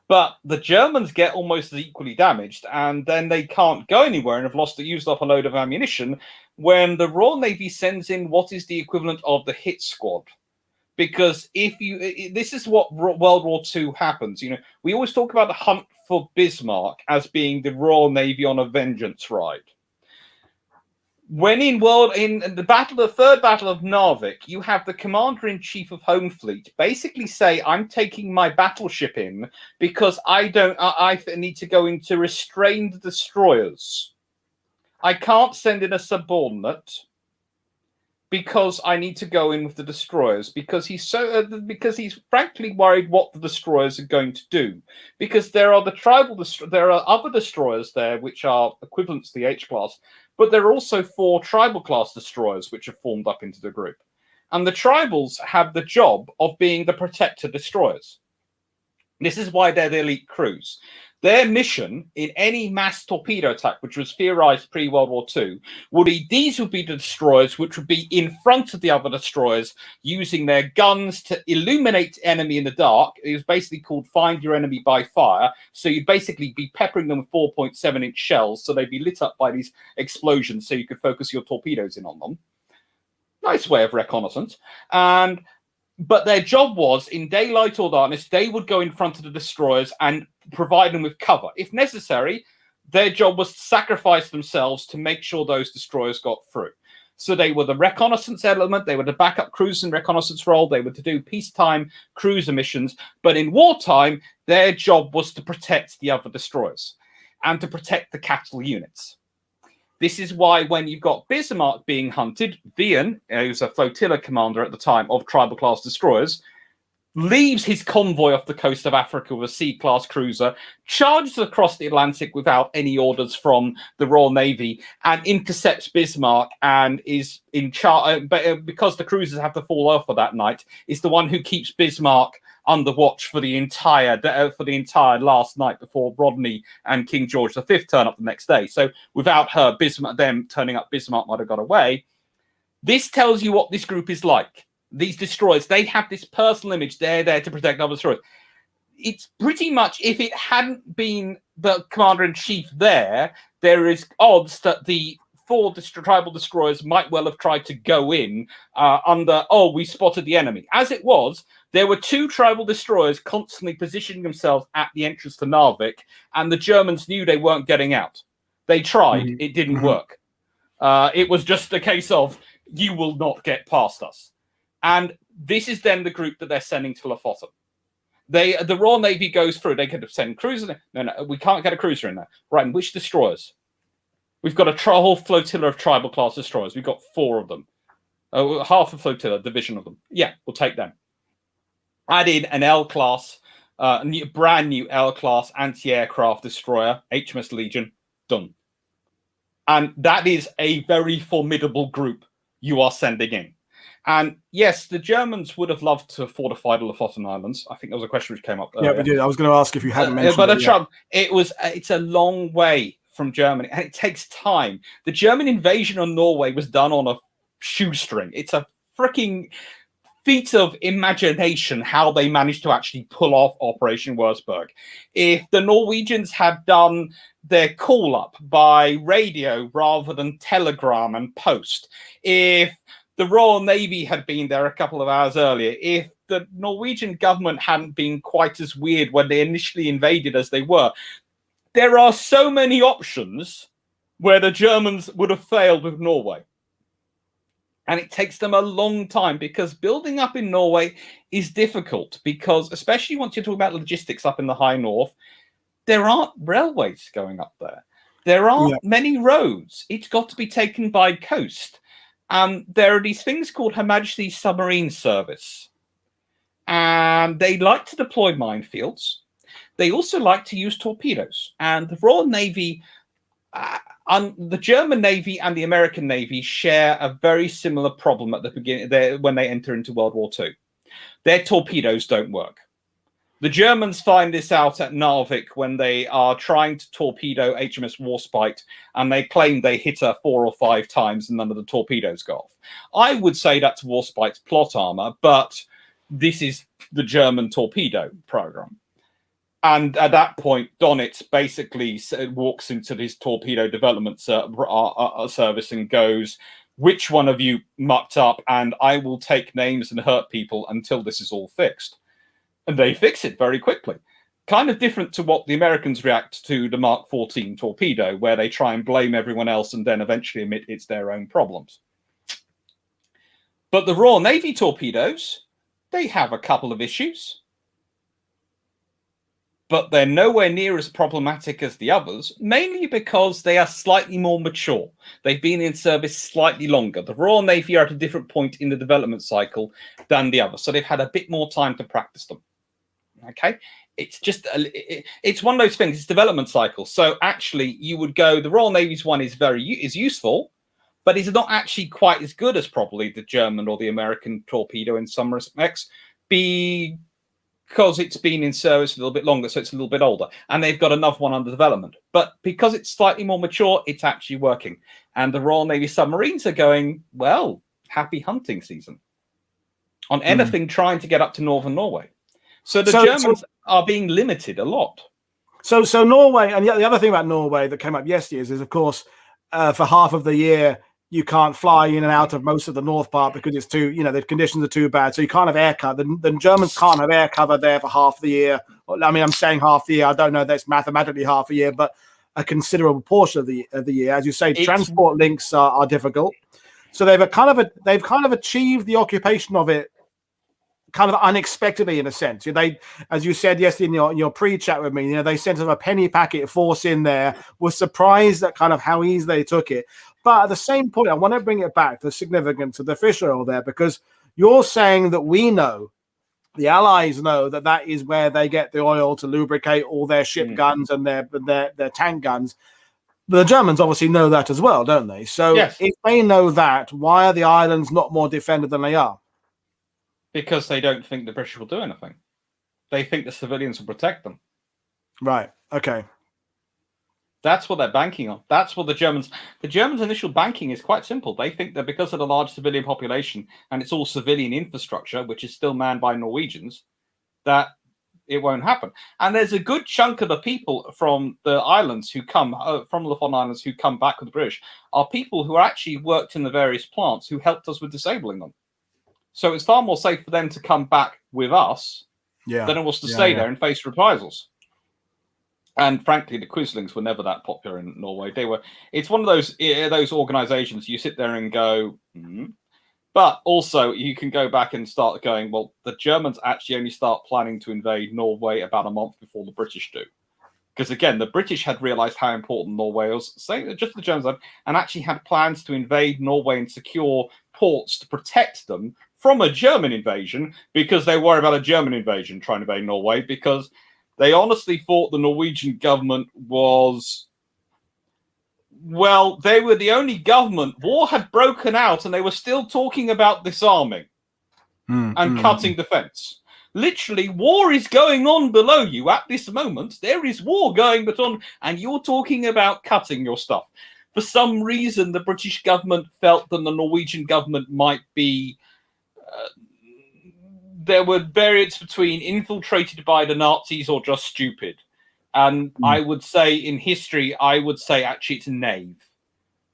But the Germans get almost as equally damaged, and then they can't go anywhere and have used up a load of ammunition when the Royal Navy sends in what is the equivalent of the hit squad. Because this is what World War II happens. We always talk about the hunt for Bismarck as being the Royal Navy on a vengeance ride. When in the third Battle of Narvik, you have the Commander-in-Chief of Home Fleet basically say, "I'm taking my battleship in because I need to go in to restrain the destroyers. I can't send in a subordinate." Because I need to go in with the destroyers, because he's frankly worried what the destroyers are going to do, because there are other destroyers there which are equivalent to the H-class, but there are also 4 tribal class destroyers which have formed up into the group, and the tribals have the job of being the protector destroyers. This is why they're the elite crews. Their mission in any mass torpedo attack, which was theorized pre-World War II, would be the destroyers which would be in front of the other destroyers using their guns to illuminate the enemy in the dark. It was basically called Find Your Enemy by Fire. So you'd basically be peppering them with 4.7-inch shells, so they'd be lit up by these explosions so you could focus your torpedoes in on them. Nice way of reconnaissance. But their job was, in daylight or darkness, they would go in front of the destroyers and provide them with cover. If necessary, their job was to sacrifice themselves to make sure those destroyers got through. So they were the reconnaissance element, they were the backup cruise and reconnaissance role, they were to do peacetime cruiser missions. But in wartime, their job was to protect the other destroyers and to protect the capital units. This is why when you've got Bismarck being hunted, Wien, who's a flotilla commander at the time of tribal class destroyers, leaves his convoy off the coast of Africa with a C-class cruiser, charges across the Atlantic without any orders from the Royal Navy, and intercepts Bismarck, and is in charge. But because the cruisers have to fall off for that night, is the one who keeps Bismarck under watch for the entire last night before Rodney and King George V turn up the next day. So without her, them turning up, Bismarck might have got away. This tells you what this group is like. These destroyers, they have this personal image. They're there to protect other destroyers. It's pretty much, if it hadn't been the commander-in-chief there is odds that the 4 tribal destroyers might well have tried to go in we spotted the enemy. As it was, there were 2 tribal destroyers constantly positioning themselves at the entrance to Narvik, and the Germans knew they weren't getting out. They tried. It didn't work. It was just a case of, you will not get past us. And this is then the group that they're sending to Lofoten. The Royal Navy goes through. They could have sent cruisers. No, we can't get a cruiser in there. Right, and which destroyers? We've got a whole flotilla of tribal class destroyers. We've got 4 of them. Half a flotilla, division of them. Yeah, we'll take them. Add in an L-class, brand new L-class anti-aircraft destroyer, HMS Legion. Done. And that is a very formidable group you are sending in. And yes, the Germans would have loved to fortify the Lofoten Islands. I think there was a question which came up earlier. Yeah, we did. I was going to ask if you hadn't mentioned it's a long way from Germany, and it takes time. The German invasion on Norway was done on a shoestring. It's a freaking feat of imagination how they managed to actually pull off Operation Wurzburg. If the Norwegians had done their call-up by radio rather than telegram and post, if the Royal Navy had been there a couple of hours earlier, if the Norwegian government hadn't been quite as weird when they initially invaded as they were, there are so many options where the Germans would have failed with Norway. And it takes them a long time, because building up in Norway is difficult, because especially once you're talking about logistics up in the high north, there aren't railways going up there. There aren't many roads. It's got to be taken by coast. There are these things called Her Majesty's Submarine Service. And they like to deploy minefields. They also like to use torpedoes. And the Royal Navy, the German Navy and the American Navy share a very similar problem at the beginning when they enter into World War II. Their torpedoes don't work. The Germans find this out at Narvik when they are trying to torpedo HMS Warspite, and they claim they hit her 4 or 5 times and none of the torpedoes go off. I would say that's Warspite's plot armor, but this is the German torpedo program. And at that point, Donitz basically walks into his torpedo development service and goes, which one of you mucked up? And I will take names and hurt people until this is all fixed. And they fix it very quickly. Kind of different to what the Americans react to the Mark 14 torpedo, where they try and blame everyone else and then eventually admit it's their own problems. But the Royal Navy torpedoes, they have a couple of issues. But they're nowhere near as problematic as the others, mainly because they are slightly more mature. They've been in service slightly longer. The Royal Navy are at a different point in the development cycle than the others, so they've had a bit more time to practice them. Okay, it's just it's one of those things. It's development cycle. So actually, you would go, the Royal Navy's one is useful, but it's not actually quite as good as probably the German or the American torpedo in some respects, because it's been in service a little bit longer, so it's a little bit older, and they've got another one under development. But because it's slightly more mature, it's actually working. And the Royal Navy submarines are going, well, happy hunting season on anything trying to get up to northern Norway. So the Germans are being limited a lot. So Norway, and the other thing about Norway that came up yesterday is of course, for half of the year, you can't fly in and out of most of the north part because it's too, the conditions are too bad. So you can't have air cover. The Germans can't have air cover there for half the year. I mean, I'm saying half the year. I don't know if that's mathematically half a year, but a considerable portion of the year. As you say, transport links are difficult. So they've kind of achieved the occupation of it kind of unexpectedly, in a sense. They, as you said yesterday in your pre-chat with me, they sent a penny packet force in there, was surprised at kind of how easy they took it. But at the same point, I want to bring it back to the significance of the fish oil there, because you're saying that we know The Allies know that that is where they get the oil to lubricate all their ship guns and their tank guns. But the Germans obviously know that as well, don't they? So Yes. if they know that, why are the islands not more defended than they are? Because they don't think the British will do anything. They think the civilians will protect them. Right. Okay. That's what they're banking on. That's what the Germans' initial banking is quite simple. They think that because of the large civilian population and it's all civilian infrastructure, which is still manned by Norwegians, that it won't happen. And there's a good chunk of the people from the islands who come, from the Lafon Islands, who come back with the British, are people who actually worked in the various plants who helped us with disabling them. So it's far more safe for them to come back with us than it was to stay there and face reprisals. And frankly, the Quislings were never that popular in Norway. It's one of those organizations you sit there and go, But also you can go back and start going, well, the Germans actually only start planning to invade Norway about a month before the British do. Because again, the British had realized how important Norway was, just the Germans had, and actually had plans to invade Norway and secure ports to protect them from a German invasion, because they worry about a German invasion trying to invade Norway, because they honestly thought the Norwegian government was, well, they were the only government. War had broken out and they were still talking about disarming and cutting defense. Literally, war is going on below you at this moment. There is war going on, and you're talking about cutting your stuff. For some reason, the British government felt that the Norwegian government might be... there were variants between infiltrated by the Nazis or just stupid. And I would say in history, actually it's naive.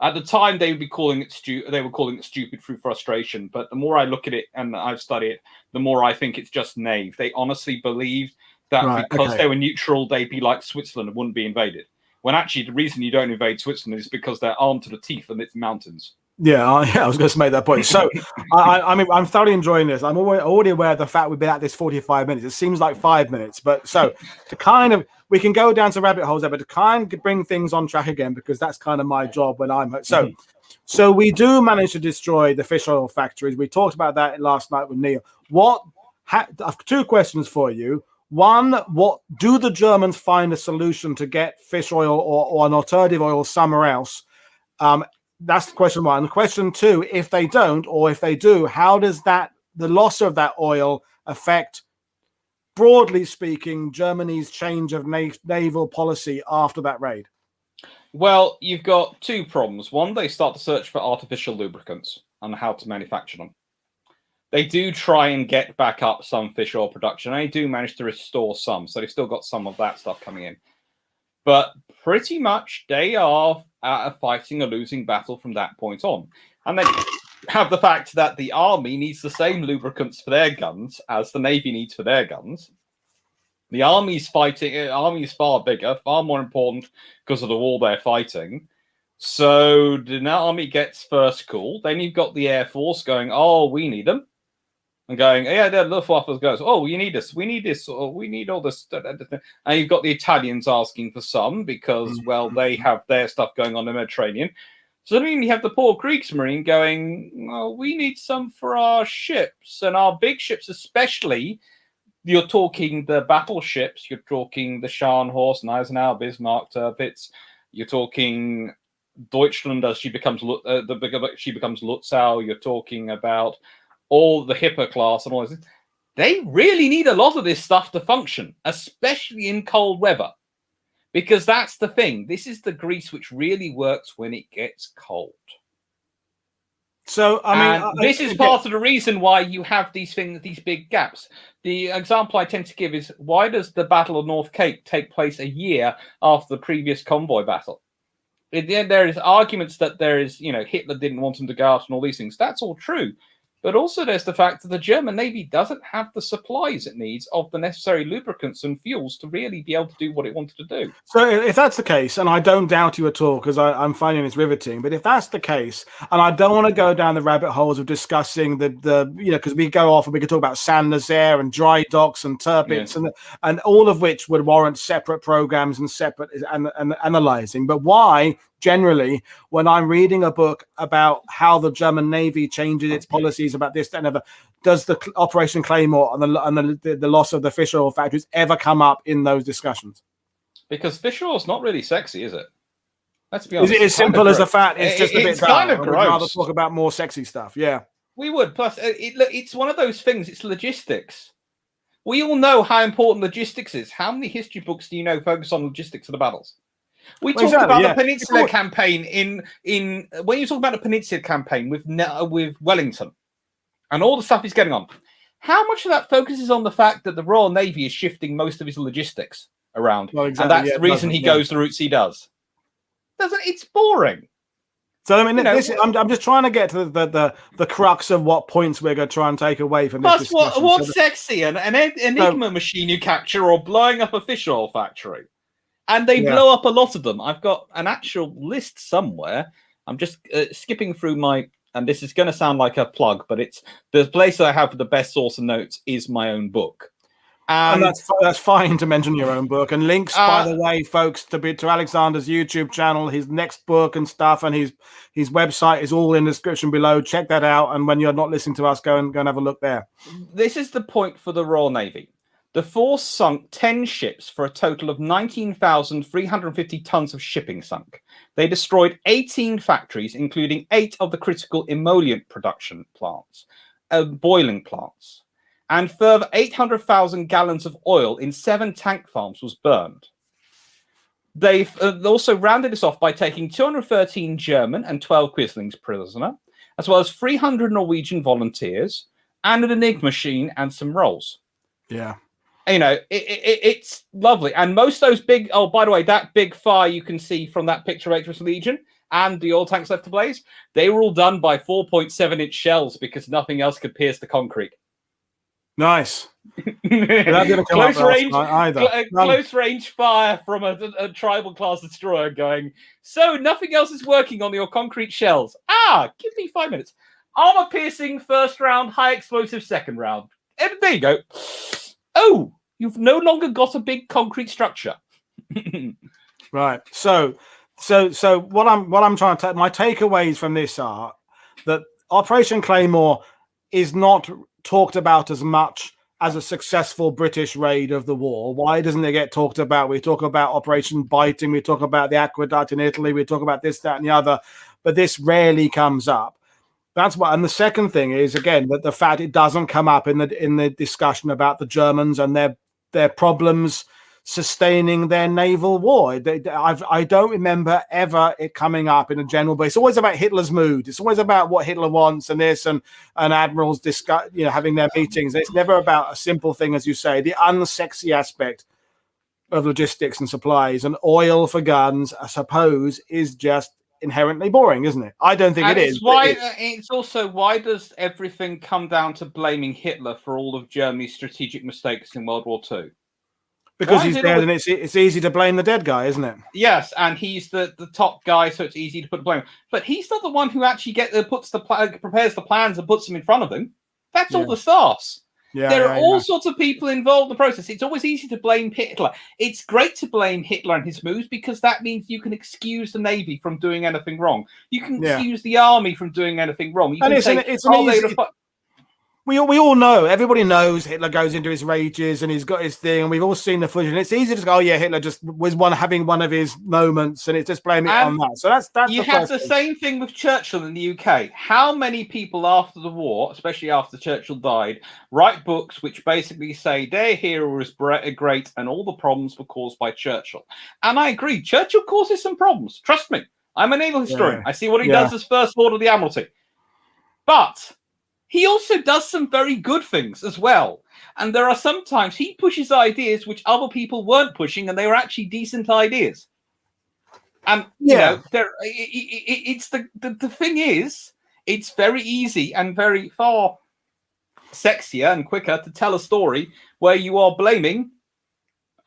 At the time, they would be calling it they were calling it stupid through frustration. But the more I look at it and I've studied it, the more I think it's just naive. They honestly believed that because they were neutral, they'd be like Switzerland and wouldn't be invaded. When actually the reason you don't invade Switzerland is because they're armed to the teeth and it's mountains. Yeah, I was going to make that point. So, I mean, I'm thoroughly enjoying this. I'm already aware of the fact we've been at this 45 minutes. It seems like 5 minutes, but so to kind of, we can go down to rabbit holes there, but to kind of bring things on track again, because that's kind of my job when I'm so we do manage to destroy the fish oil factories. We talked about that last night with Neil. I've two questions for you. One, what do the Germans find a solution to get fish oil or an alternative oil somewhere else? That's question one. Question two, if they don't, or if they do, how does the loss of that oil affect, broadly speaking, Germany's change of naval policy after that raid? Well, you've got two problems. One, they start to search for artificial lubricants and how to manufacture them. They do try and get back up some fish oil production. They do manage to restore some, so they've still got some of that stuff coming in. But pretty much they are fighting a losing battle from that point on. And then have the fact that the army needs the same lubricants for their guns as the navy needs for their guns. The army's far bigger, far more important because of the war they're fighting. So the army gets first call. Then you've got the Air Force going, oh, we need them. And going, yeah, the Luftwaffe goes, oh, you need this, we need this, or we need all this. And you've got the Italians asking for some because, well, they have their stuff going on in the Mediterranean. So then you have the poor Kriegsmarine going, well, we need some for our ships and our big ships, especially. You're talking the battleships, you're talking the Scharnhorst, Eisenhower, Bismarck, Tirpitz. You're talking Deutschland as she becomes Lutzow. You're talking about all the Hipper class and all this. They really need a lot of this stuff to function, especially in cold weather. Because that's the thing. This is the grease which really works when it gets cold. So, I mean, this is part of the reason why you have these big gaps. The example I tend to give is, why does the Battle of North Cape take place a year after the previous convoy battle? There is arguments that Hitler didn't want them to go out and all these things. That's all true. But also there's the fact that the German Navy doesn't have the supplies it needs of the necessary lubricants and fuels to really be able to do what it wanted to do. So if that's the case, and I don't doubt you at all, because I'm finding this riveting, but if that's the case, and I don't want to go down the rabbit holes of discussing because we go off and we can talk about Saint-Nazaire and dry docks and Tirpitz and all of which would warrant separate programs and separate and analyzing. But why generally, when I'm reading a book about how the German Navy changes its policies about this, that, and other, does the Operation Claymore and the loss of the fish oil factories ever come up in those discussions? Because fish oil's not really sexy, is it? Let's be honest. Is it as simple as the fact it's just a bit It's kind of dull? We'd rather gross. talk about more sexy stuff. Yeah. We would. Plus, it's one of those things. It's logistics. We all know how important logistics is. How many history books do you know focus on logistics of the battles? We talked about the Peninsula campaign in when you talk about the Peninsula campaign with Wellington and all the stuff he's getting on. How much of that focuses on the fact that the Royal Navy is shifting most of his logistics around, and that's the reason he goes the routes he does? It's boring. So I mean, I'm just trying to get to the crux of what points we're going to try and take away from this discussion. What's sexy? An Enigma machine you capture, or blowing up a fish oil factory? And they blow up a lot of them. I've got an actual list somewhere. I'm just skipping through my, and this is going to sound like a plug, but it's the place that I have for the best source of notes is my own book. And that's fine to mention your own book. And links, by the way, folks, to Alexander's YouTube channel, his next book and stuff, and his website is all in the description below. Check that out. And when you're not listening to us, go and have a look there. This is the point for the Royal Navy. The force sunk 10 ships for a total of 19,350 tons of shipping sunk. They destroyed 18 factories, including 8 of the critical emollient production plants, boiling plants. And further 800,000 gallons of oil in 7 tank farms was burned. They've also rounded this off by taking 213 German and 12 Quislings prisoner, as well as 300 Norwegian volunteers, and an Enigma machine and some rolls. Yeah. You know, it's lovely. And most of those big, oh, by the way, that big fire you can see from that picture of HMS Legion and the oil tanks left ablaze, they were all done by 4.7-inch shells because nothing else could pierce the concrete. Nice. That didn't come close range either. Close range fire from a tribal class destroyer going, so nothing else is working on your concrete shells. Give me 5 minutes. Armor piercing first round, high explosive second round. And there you go. Oh, you've no longer got a big concrete structure. Right. So what I'm trying to take, my takeaways from this are that Operation Claymore is not talked about as much as a successful British raid of the war. Why doesn't it get talked about? We talk about Operation Biting, we talk about the aqueduct in Italy, we talk about this, that, and the other, but this rarely comes up. That's what. And the second thing is, again, that the fact it doesn't come up in the discussion about the Germans and their problems sustaining their naval war. I don't remember ever it coming up in a general, but it's always about Hitler's mood. It's always about what Hitler wants and this and admirals discuss, having their meetings. It's never about a simple thing, as you say, the unsexy aspect of logistics and supplies, and oil for guns, I suppose, is just inherently boring, isn't it? I don't think it is. It's also, why does everything come down to blaming Hitler for all of Germany's strategic mistakes in World War II? Because he's dead, and it's easy to blame the dead guy, isn't it? Yes, and he's the top guy, so it's easy to put the blame. But he's not the one who actually prepares the plans and puts them in front of him. That's all the staffs. There are all sorts of people involved in the process. It's always easy to blame Hitler. It's great to blame Hitler and his moves because that means you can excuse the Navy from doing anything wrong. You can excuse the army from doing anything wrong. You can say, we all know, everybody knows Hitler goes into his rages and he's got his thing, and we've all seen the footage, and it's easy to go, oh yeah, Hitler just was having one of his moments, and it's just blaming it on that. So that's you have the same thing with Churchill in the UK. How many people after the war, especially after Churchill died, write books which basically say their hero was great and all the problems were caused by Churchill? And I agree, Churchill causes some problems. Trust me, I'm a naval historian. I see what he does as First Lord of the Admiralty. But he also does some very good things as well. And there are sometimes he pushes ideas which other people weren't pushing, and they were actually decent ideas. And, it's the thing is, it's very easy and very far sexier and quicker to tell a story where you are blaming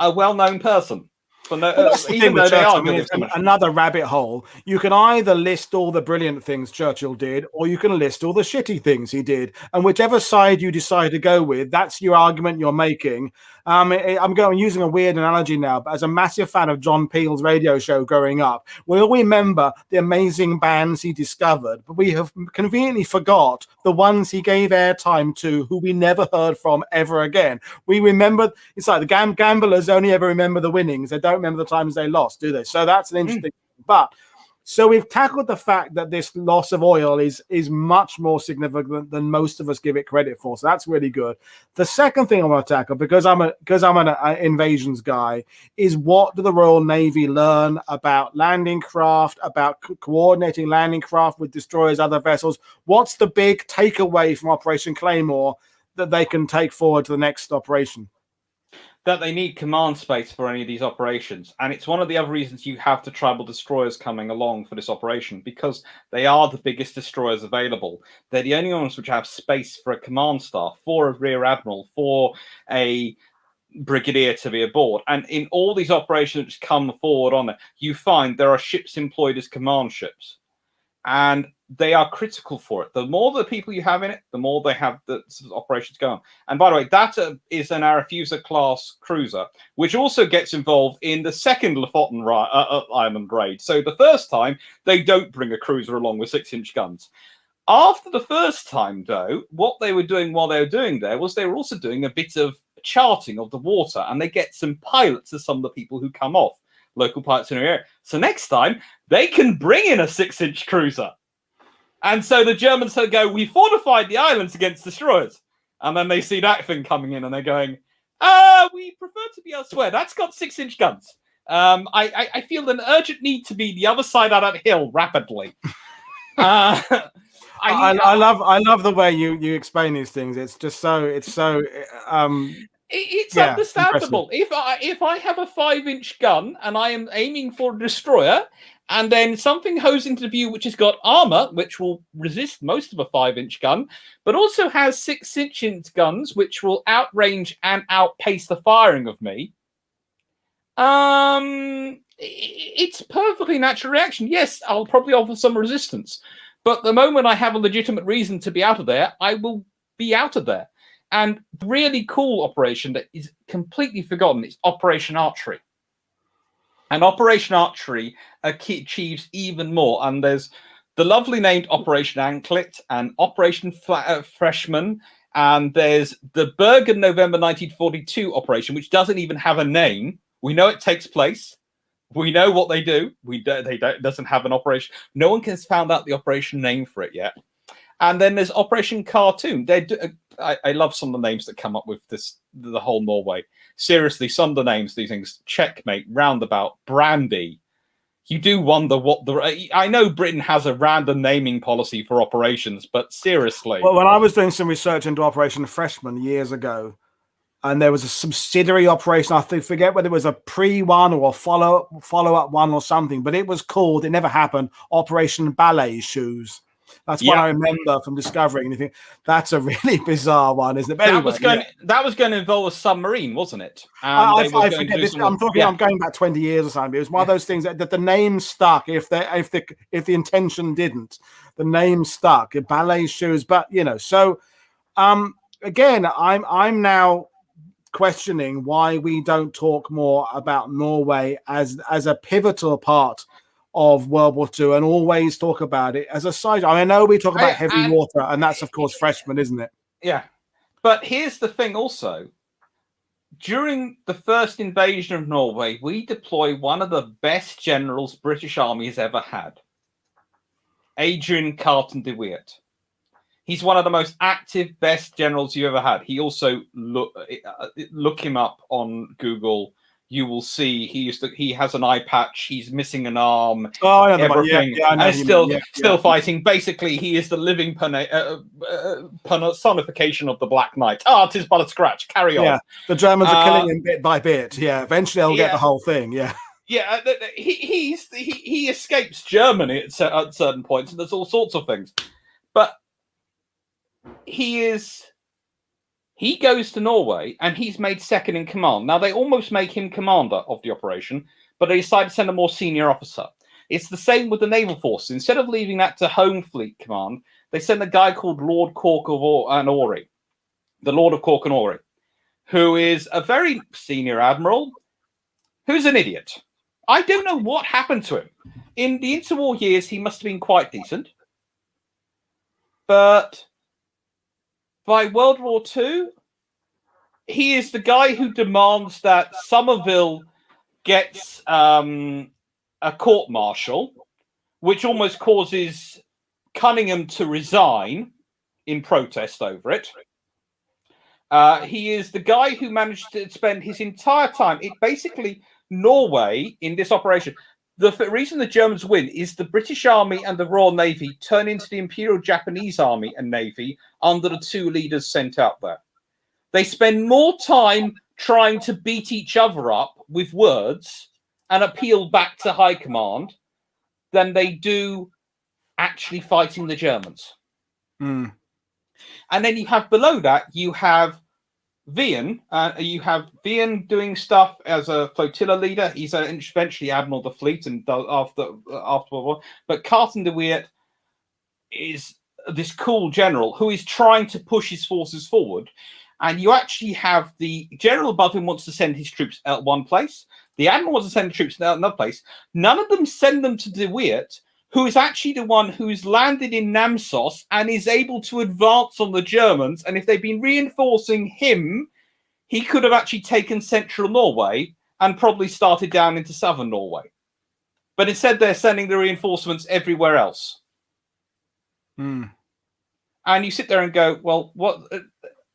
a well-known person. But no, Well, that's the even thing with though they Churchill. are I mean, good it's at so much. another rabbit hole. You can either list all the brilliant things Churchill did, or you can list all the shitty things he did. And whichever side you decide to go with, that's your argument you're making. I'm using a weird analogy now, but as a massive fan of John Peel's radio show growing up, we'll remember the amazing bands he discovered, but we have conveniently forgot the ones he gave airtime to who we never heard from ever again. We remember, it's like the gamblers only ever remember the winnings. They don't remember the times they lost, do they? So that's an interesting thing. But so we've tackled the fact that this loss of oil is much more significant than most of us give it credit for. So that's really good. The second thing I want to tackle, because I'm an invasions guy, is what do the Royal Navy learn about landing craft, about coordinating landing craft with destroyers, other vessels? What's the big takeaway from Operation Claymore that they can take forward to the next operation? That they need command space for any of these operations. And it's one of the other reasons you have the tribal destroyers coming along for this operation, because they are the biggest destroyers available. They're the only ones which have space for a command staff, for a rear admiral, for a brigadier to be aboard. And in all these operations which come forward on it, you find there are ships employed as command ships. And they are critical for it. The more the people you have in it, the more they have the operations going on. And by the way, that is an Arethusa class cruiser, which also gets involved in the second Lofoten Island raid. So the first time, they don't bring a cruiser along with 6-inch guns. After the first time, though, what they were doing while they were doing there was they were also doing a bit of charting of the water, and they get some pilots as some of the people who come off, local pilots in the area. So next time, they can bring in a 6-inch cruiser. And so the Germans go, we fortified the islands against destroyers. And then they see that thing coming in and they're going, we prefer to be elsewhere. That's got 6-inch guns. I feel an urgent need to be the other side of that hill rapidly. I love the way you explain these things. It's just it's understandable. Impressive. If I have a 5-inch gun and I am aiming for a destroyer, and then something goes into view which has got armor, which will resist most of a 5-inch gun, but also has 6-inch guns, which will outrange and outpace the firing of me. It's perfectly natural reaction. Yes, I'll probably offer some resistance, but the moment I have a legitimate reason to be out of there, I will be out of there. And really cool operation that is completely forgotten is Operation Archery. And Operation Archery achieves even more. And there's the lovely named Operation Anklet and Operation Freshman. And there's the Bergen November 1942 operation, which doesn't even have a name. We know it takes place. We know what they do. It doesn't have an operation. No one has found out the operation name for it yet. And then there's Operation Cartoon. I love some of the names that come up with the whole Norway. Seriously, some of the names, these things: Checkmate, Roundabout, Brandy. You do wonder I know Britain has a random naming policy for operations, but seriously. Well, when I was doing some research into Operation Freshman years ago, and there was a subsidiary operation, I forget whether it was a pre-one or a follow-up one or something, but it was called, it never happened, Operation Ballet Shoes. That's what I remember from discovering. You think that's a really bizarre one, isn't it? But anyway, that was going to involve a submarine, wasn't it? I forget this. I'm going back 20 years or something. It was one of those things that the name stuck. If the intention didn't, the name stuck. Ballet shoes, but so again, I'm now questioning why we don't talk more about Norway as a pivotal part of World War II and always talk about it as a side. I know we talk about heavy water, and that's, of course, Freshman, isn't it? Yeah. But here's the thing also. During the first invasion of Norway, we deploy one of the best generals British Army has ever had. Adrian Carton de Weert. He's one of the most active, best generals you ever had. He also, look him up on Google. You will see he has an eye patch. He's missing an arm. Oh, I know everything. I know and still fighting. Basically, he is the living personification of the Black Knight. It is but a scratch. Carry on. Yeah, the Germans are killing him bit by bit. Yeah, eventually they'll get the whole thing. Yeah. Yeah, he escapes Germany at certain points, and there's all sorts of things. But he is He goes to Norway and he's made second in command. Now, they almost make him commander of the operation, but they decide to send a more senior officer. It's the same with the naval forces. Instead of leaving that to Home Fleet Command, they send a guy called Lord Cork of Orrery, the Lord of Cork and Orrery, who is a very senior admiral who's an idiot. I don't know what happened to him. In the interwar years, he must have been quite decent. But by World War II, he is the guy who demands that Somerville gets a court-martial, which almost causes Cunningham to resign in protest over it. He is the guy who managed to spend his entire time. Basically, Norway in this operation. The reason the Germans win is the British Army and the Royal Navy turn into the Imperial Japanese Army and Navy under the two leaders sent out there. They spend more time trying to beat each other up with words and appeal back to high command than they do actually fighting the Germans. Mm. And then you have below that, you have Vian. You have Vian doing stuff as a flotilla leader. He's eventually admiral of the fleet and after World War. But Carton de Weert is this cool general who is trying to push his forces forward. And you actually have the general above him wants to send his troops out one place. The admiral wants to send troops out another place. None of them send them to de Weert, who is actually the one who's landed in Namsos and is able to advance on the Germans. And if they've been reinforcing him, he could have actually taken central Norway and probably started down into southern Norway. But instead, they're sending the reinforcements everywhere else. Mm. And you sit there and go, well, what...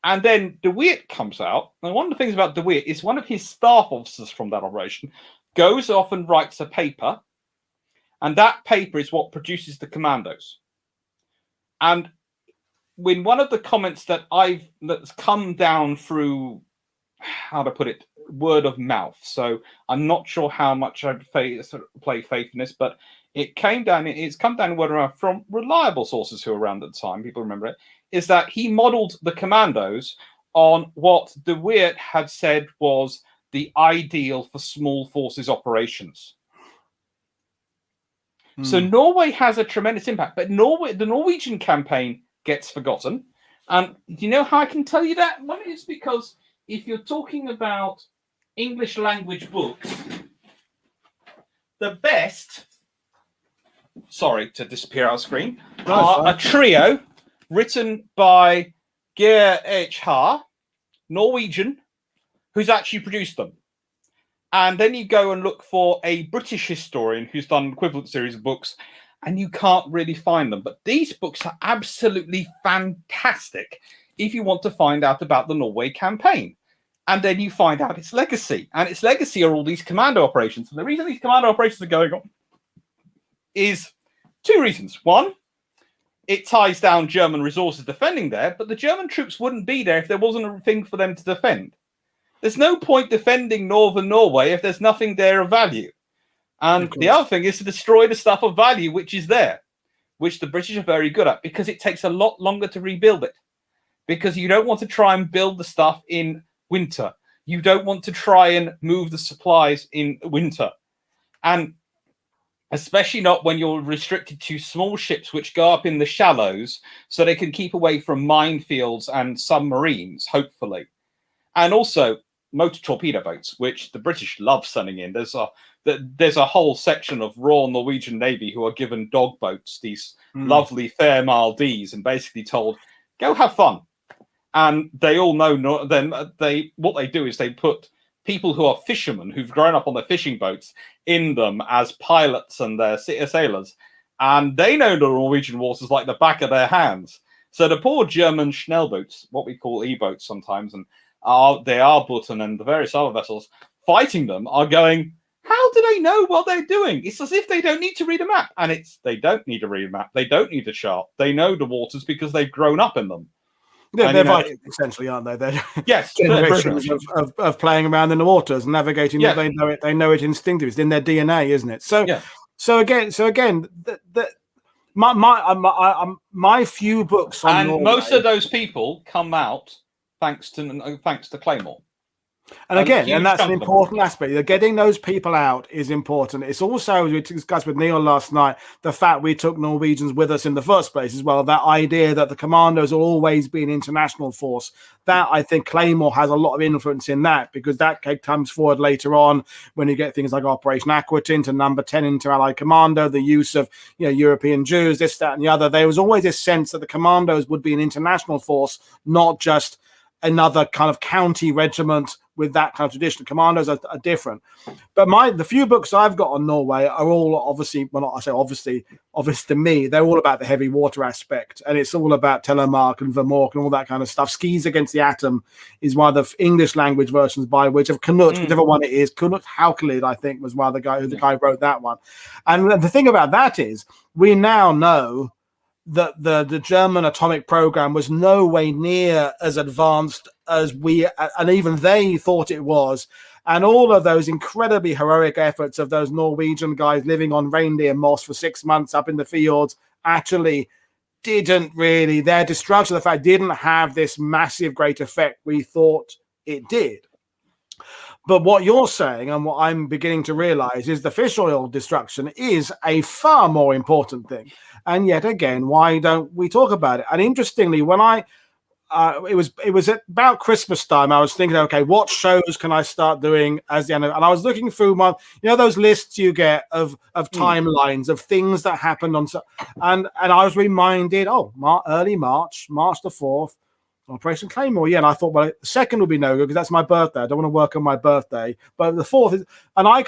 And then de Weert comes out. And one of the things about de Weert is one of his staff officers from that operation goes off and writes a paper. And that paper is what produces the commandos. And when one of the comments that's come down through, how to put it, word of mouth. So I'm not sure how much I'd play faith in this, but it's come down word of mouth from reliable sources who were around at the time. People remember it. Is that he modeled the commandos on what de Weert had said was the ideal for small forces operations. So Norway has a tremendous impact, but the Norwegian campaign gets forgotten. And do you know how I can tell you that? Well, it's because if you're talking about English language books, the best, sorry to disappear out of screen, are a trio written by Geir H. Haar, Norwegian, who's actually produced them. And then you go and look for a British historian who's done an equivalent series of books, and you can't really find them. But these books are absolutely fantastic if you want to find out about the Norway campaign. And then you find out its legacy. And its legacy are all these commando operations. And the reason these commando operations are going on is two reasons. One, it ties down German resources defending there, but the German troops wouldn't be there if there wasn't a thing for them to defend. There's no point defending northern Norway if there's nothing there of value. And the other thing is to destroy the stuff of value which is there, which the British are very good at, because it takes a lot longer to rebuild it. Because you don't want to try and build the stuff in winter. You don't want to try and move the supplies in winter. And especially not when you're restricted to small ships which go up in the shallows so they can keep away from minefields and submarines, hopefully. And also motor torpedo boats, which the British love sending in. There's a whole section of Royal Norwegian Navy who are given dog boats, these lovely fair Maldives, and basically told, go have fun. And they all know what they do is they put people who are fishermen who've grown up on their fishing boats in them as pilots and their sailors. And they know the Norwegian waters like the back of their hands. So the poor German Schnellboots, what we call E-boats sometimes, and they are Button and the various other vessels fighting them are going, how do they know what they're doing? It's as if they don't need to read a map. And they don't need to read a map. They don't need a chart. They know the waters because they've grown up in them. Yeah, they're Vikings, essentially, aren't they? They're yes, generations of playing around in the waters and navigating. Yeah. They know it. They know it instinctively. It's in their DNA, isn't it? So, yeah. So again, my few books on and Norway, most of those people come out thanks to Claymore. And again, and that's an important aspect. Getting those people out is important. It's also, as we discussed with Neil last night, the fact we took Norwegians with us in the first place as well. That idea that the Commandos will always be an international force. That, I think Claymore has a lot of influence in that, because that comes forward later on when you get things like Operation Aquatint and Number 10 Inter-Allied Commando, the use of European Jews, this, that, and the other. There was always this sense that the Commandos would be an international force, not just another kind of county regiment with that kind of tradition. Commandos are different. But the few books I've got on Norway are all obviously, well, not I say obviously, obvious to me, they're all about the heavy water aspect. And it's all about Telemark and Vermork and all that kind of stuff. Skis Against the Atom is one of the English language versions by which of Knut, whichever one it is. Knut Haukelid, I think, was one of the guy who wrote that one. And the thing about that is, we now know that the German atomic program was no way near as advanced as we, and even they thought it was. And all of those incredibly heroic efforts of those Norwegian guys living on reindeer moss for 6 months up in the fields actually didn't really, their destruction of the fact didn't have this massive great effect we thought it did. But what you're saying, and what I'm beginning to realize, is the fish oil destruction is a far more important thing. And yet again, why don't we talk about it? And interestingly, when it was at about Christmas time, I was thinking, okay, what shows can I start doing as the end? And I was looking through those lists you get of timelines of things that happened on, and I was reminded, early March the 4th. Operation Claymore, and I thought, well, the 2nd would be no good because that's my birthday. I don't want to work on my birthday. But the 4th is, when I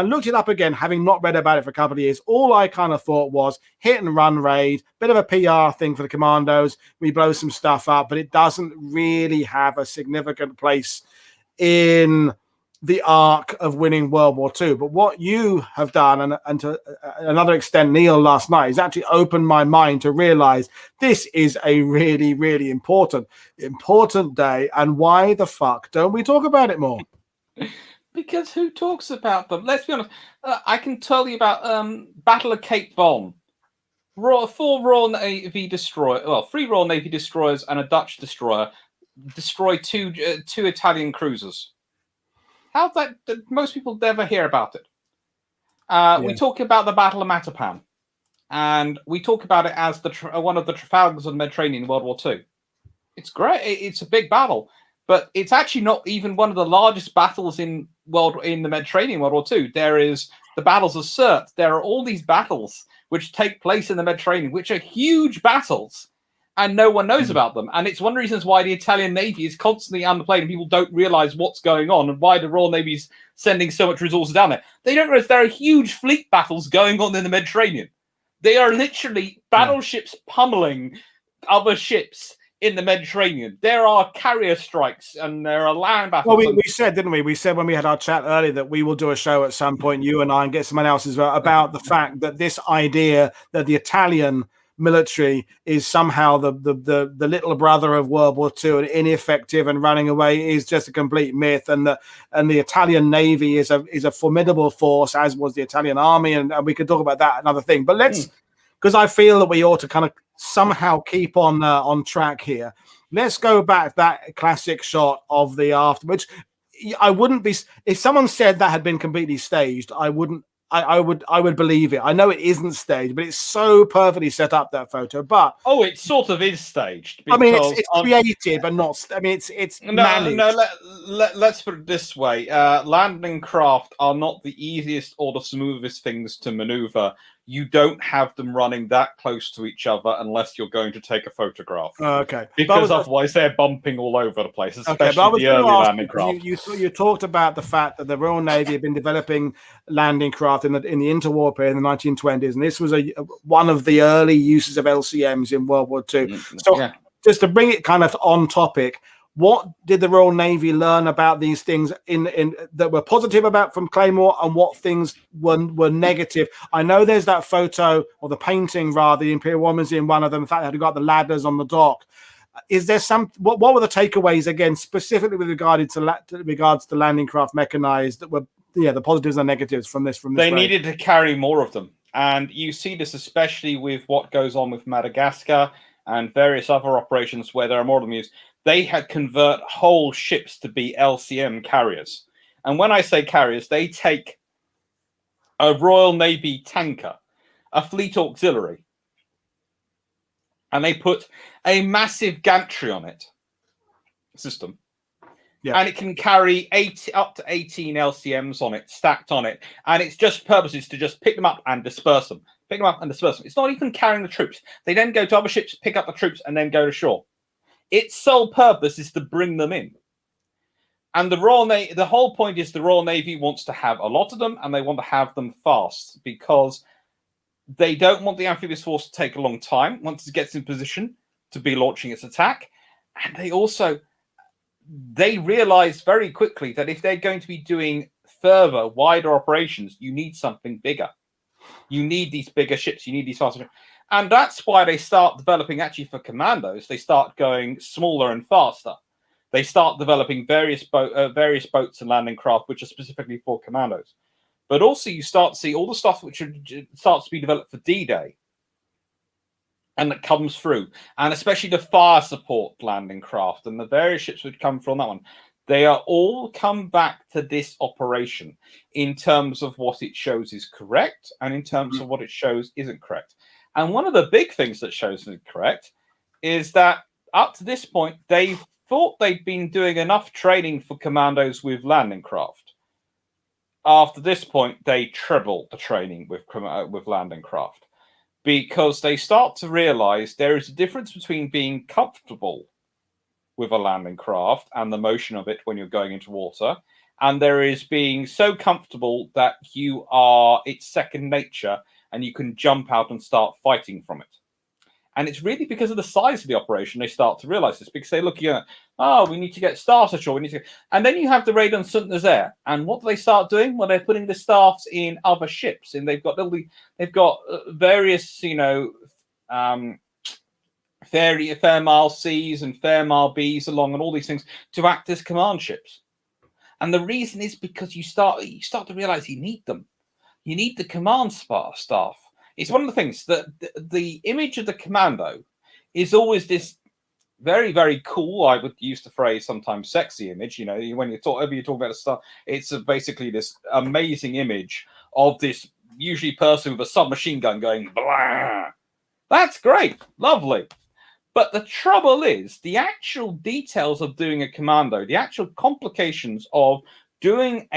looked it up again, having not read about it for a couple of years, all I kind of thought was hit and run raid, bit of a PR thing for the Commandos. We blow some stuff up, but it doesn't really have a significant place in the arc of winning World War II. But what you have done, and to another extent, Neil, last night, is actually opened my mind to realize this is a really, really important day. And why the fuck don't we talk about it more? Because who talks about them? Let's be honest. I can tell you about Battle of Cape Bon. 3 Royal Navy destroyers and a Dutch destroyer destroy two Italian cruisers. How's that? Most people never hear about it. We talk about the Battle of Matapan, and we talk about it as one of the Trafalgars of the Mediterranean in World War II. It's great. It's a big battle, but it's actually not even one of the largest battles in the Mediterranean in World War II. There is the battles of Sirte. There are all these battles which take place in the Mediterranean, which are huge battles, and no one knows about them. And it's one of the reasons why the Italian Navy is constantly underplayed and people don't realize what's going on and why the Royal Navy is sending so much resources down there. They don't realize there are huge fleet battles going on in the Mediterranean. They are literally battleships pummeling other ships in the Mediterranean. There are carrier strikes and there are land battles. Well, we said, didn't we? We said when we had our chat earlier that we will do a show at some point, you and I, and get someone else as well, about the fact that this idea that the Italian military is somehow the little brother of World War II and ineffective and running away is just a complete myth, and the Italian Navy is a formidable force, as was the Italian Army, and we could talk about that another thing. But let's, because I feel that we ought to kind of somehow keep on track here. Let's go back to that classic shot of the after, which I wouldn't be, if someone said that had been completely staged, I would believe it. I know it isn't staged, but it's so perfectly set up, that photo. But it sort of is staged. I mean, it's creative, but not. I mean, it's managed. Let's put it this way: landing craft are not the easiest or the smoothest things to maneuver. You don't have them running that close to each other unless you're going to take a photograph. Okay. Because otherwise they're bumping all over the place, especially the early landing craft. You talked about the fact that the Royal Navy had been developing landing craft in the interwar period in the 1920s, and this was one of the early uses of LCMs in World War II. So just to bring it kind of on topic, what did the Royal Navy learn about these things in that were positive about from Claymore, and what things were negative? I know there's that photo, or the painting rather, the Imperial War Museum, one of them, in fact, had got the ladders on the dock. Is there what were the takeaways, again, specifically with regards to landing craft mechanized, that were the positives and negatives from this? They needed to carry more of them, and you see this especially with what goes on with Madagascar. and various other operations where there are more of them used, they had convert whole ships to be LCM carriers. And when I say carriers, they take a Royal Navy tanker, a fleet auxiliary, and they put a massive gantry on it system. Yeah. And it can carry up to 18 LCMs on it, stacked on it. And its just purpose is to just pick them up and disperse them. Pick them up and disperse them. It's not even carrying the troops. They then go to other ships, pick up the troops, and then go to shore. Its sole purpose is to bring them in. And the whole point is the Royal Navy wants to have a lot of them, and they want to have them fast because they don't want the amphibious force to take a long time once it gets in position to be launching its attack. And they realize very quickly that if they're going to be doing further, wider operations, you need something bigger. You need these bigger ships. You need these faster. And that's why they start developing, actually for commandos, they start going smaller and faster. They start developing various boats and landing craft, which are specifically for commandos. But also you start to see all the stuff which starts to be developed for D-Day. And that comes through, and especially the fire support landing craft and the various ships which come from that one, they are all come back to this operation in terms of what it shows is correct and in terms of what it shows isn't correct. And one of the big things that shows isn't correct is that up to this point, they thought they'd been doing enough training for commandos with landing craft. After this point, they trebled the training with landing craft. Because they start to realize there is a difference between being comfortable with a landing craft and the motion of it when you're going into water, and there is being so comfortable that it's second nature and you can jump out and start fighting from it. And it's really because of the size of the operation they start to realize this, because they look at, we need to get staffs ashore. And then you have the raid on Saint-Nazaire. And what do they start doing? Well, they're putting the staffs in other ships, and they've got various, Fair Mile C's and Fair Mile B's along, and all these things to act as command ships. And the reason is because you start to realize you need them. You need the command staff. It's one of the things that the image of the commando is always this very, very cool, I would use the phrase sometimes sexy image. When you talk about a stuff, it's basically this amazing image of this usually person with a submachine gun going blah. That's great, lovely. But the trouble is the actual details of doing a commando, the actual complications of doing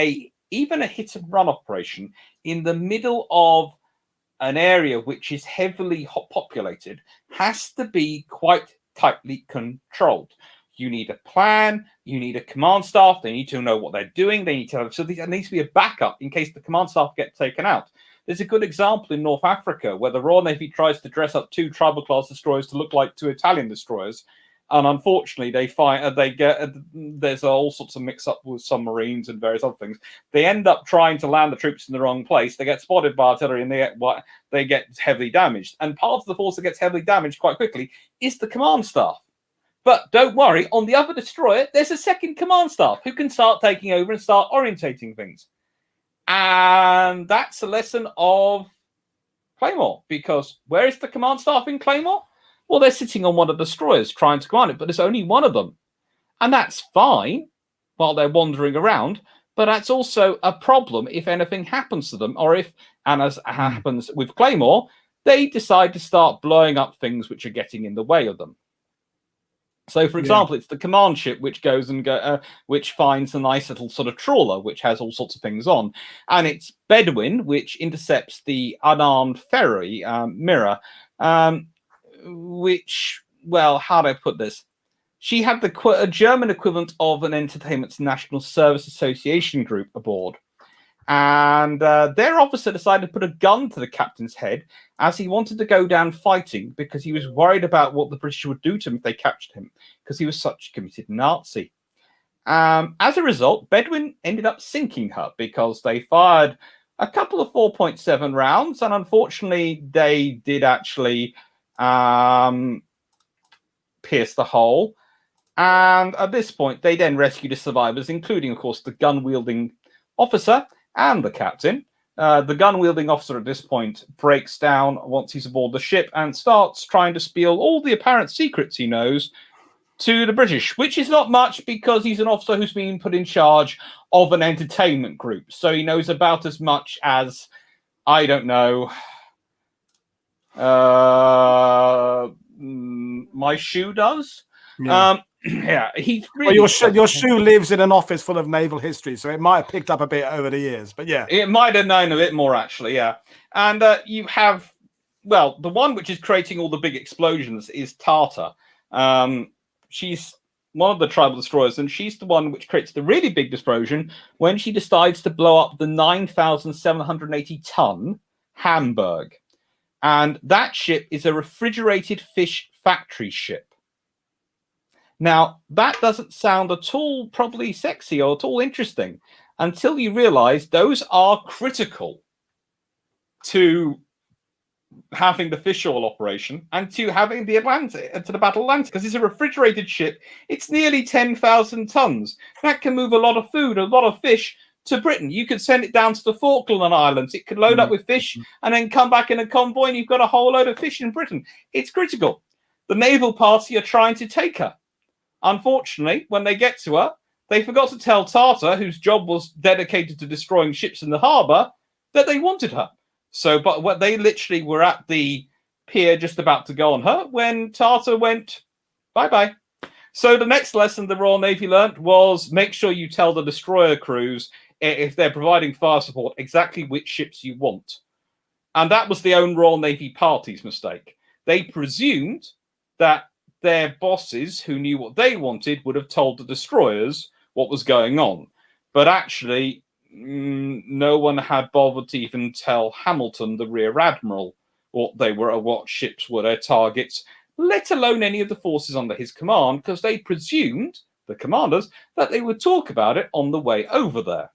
even a hit and run operation in the middle of an area which is heavily populated has to be quite tightly controlled. You need a plan, you need a command staff, they need to know what they're doing, there needs to be a backup in case the command staff get taken out. There's a good example in North Africa where the Royal Navy tries to dress up 2 tribal class destroyers to look like 2 Italian destroyers. And unfortunately, there's all sorts of mix-up with submarines and various other things. They end up trying to land the troops in the wrong place. They get spotted by artillery and they get heavily damaged. And part of the force that gets heavily damaged quite quickly is the command staff. But don't worry, on the other destroyer, there's a second command staff who can start taking over and start orientating things. And that's a lesson of Claymore, because where is the command staff in Claymore? Well, they're sitting on one of the destroyers trying to command it, but there's only one of them. And that's fine while they're wandering around, but that's also a problem if anything happens to them, or if, and as happens with Claymore, they decide to start blowing up things which are getting in the way of them. So, for example, it's the command ship which goes and which finds a nice little sort of trawler which has all sorts of things on, and it's Bedouin which intercepts the unarmed ferry Mirror, which, well, how do I put this? She had a German equivalent of an Entertainment's National Service Association group aboard. And their officer decided to put a gun to the captain's head as he wanted to go down fighting because he was worried about what the British would do to him if they captured him, because he was such a committed Nazi. As a result, Bedouin ended up sinking her because they fired a couple of 4.7 rounds, and unfortunately they did actually pierce the hull. And at this point, they then rescued the survivors, including, of course, the gun-wielding officer and the captain, The gun-wielding officer at this point breaks down once he's aboard the ship and starts trying to spill all the apparent secrets he knows to the British, which is not much because he's an officer who's been put in charge of an entertainment group. So he knows about as much as, I don't know, my shoe does. Yeah. Yeah, he's really. Well, your shoe lives in an office full of naval history, so it might have picked up a bit over the years. But yeah, it might have known a bit more actually. Yeah, and you have, well, the one which is creating all the big explosions is Tartar. She's one of the tribal destroyers, and she's the one which creates the really big explosion when she decides to blow up the 9,780-ton Hamburg. And that ship is a refrigerated fish factory ship. Now, that doesn't sound at all probably sexy or at all interesting until you realize those are critical to having the fish oil operation and to having the Atlantic, to the Battle Atlantic, because it's a refrigerated ship. It's nearly 10,000 tons. That can move a lot of food, a lot of fish to Britain. You could send it down to the Falkland Islands. It could load up with fish and then come back in a convoy, and you've got a whole load of fish in Britain. It's critical. The naval party are trying to take her. Unfortunately, when they get to her, they forgot to tell Tartar, whose job was dedicated to destroying ships in the harbour, that they wanted her. So, but what they literally were at the pier just about to go on her when Tartar went bye-bye. So the next lesson the Royal Navy learnt was make sure you tell the destroyer crews, if they're providing fire support, exactly which ships you want. And that was the own Royal Navy party's mistake. They presumed that their bosses, who knew what they wanted, would have told the destroyers what was going on. But actually, no one had bothered to even tell Hamilton, the Rear Admiral, what ships were their targets, let alone any of the forces under his command, because they presumed, the commanders, that they would talk about it on the way over there.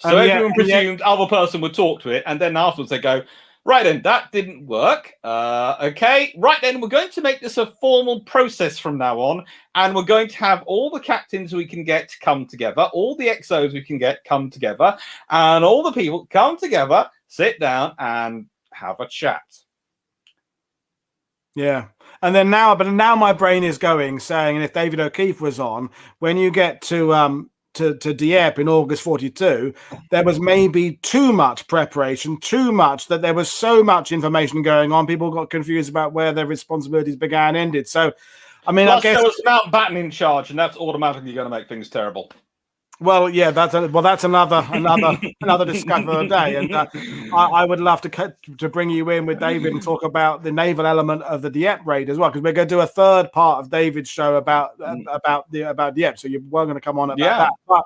So everyone presumed other person would talk to it, and then afterwards they go, right then, that didn't work. Okay, right then, we're going to make this a formal process from now on, and we're going to have all the captains we can get come together, all the XOs we can get come together, and all the people come together, sit down, and have a chat. Yeah. And then now my brain is going, saying, and if David O'Keefe was on, when you get to Dieppe in August 42, there was maybe too much preparation, too much, that there was so much information going on. People got confused about where their responsibilities began and ended. So, I mean, plus, I guess there was Mountbatten in charge, and that's automatically going to make things terrible. Well, yeah, that's another discussion of the day, and I would love to bring you in with David and talk about the naval element of the Dieppe raid as well, because we're going to do a third part of David's show about Dieppe. So you were going to come on about that, but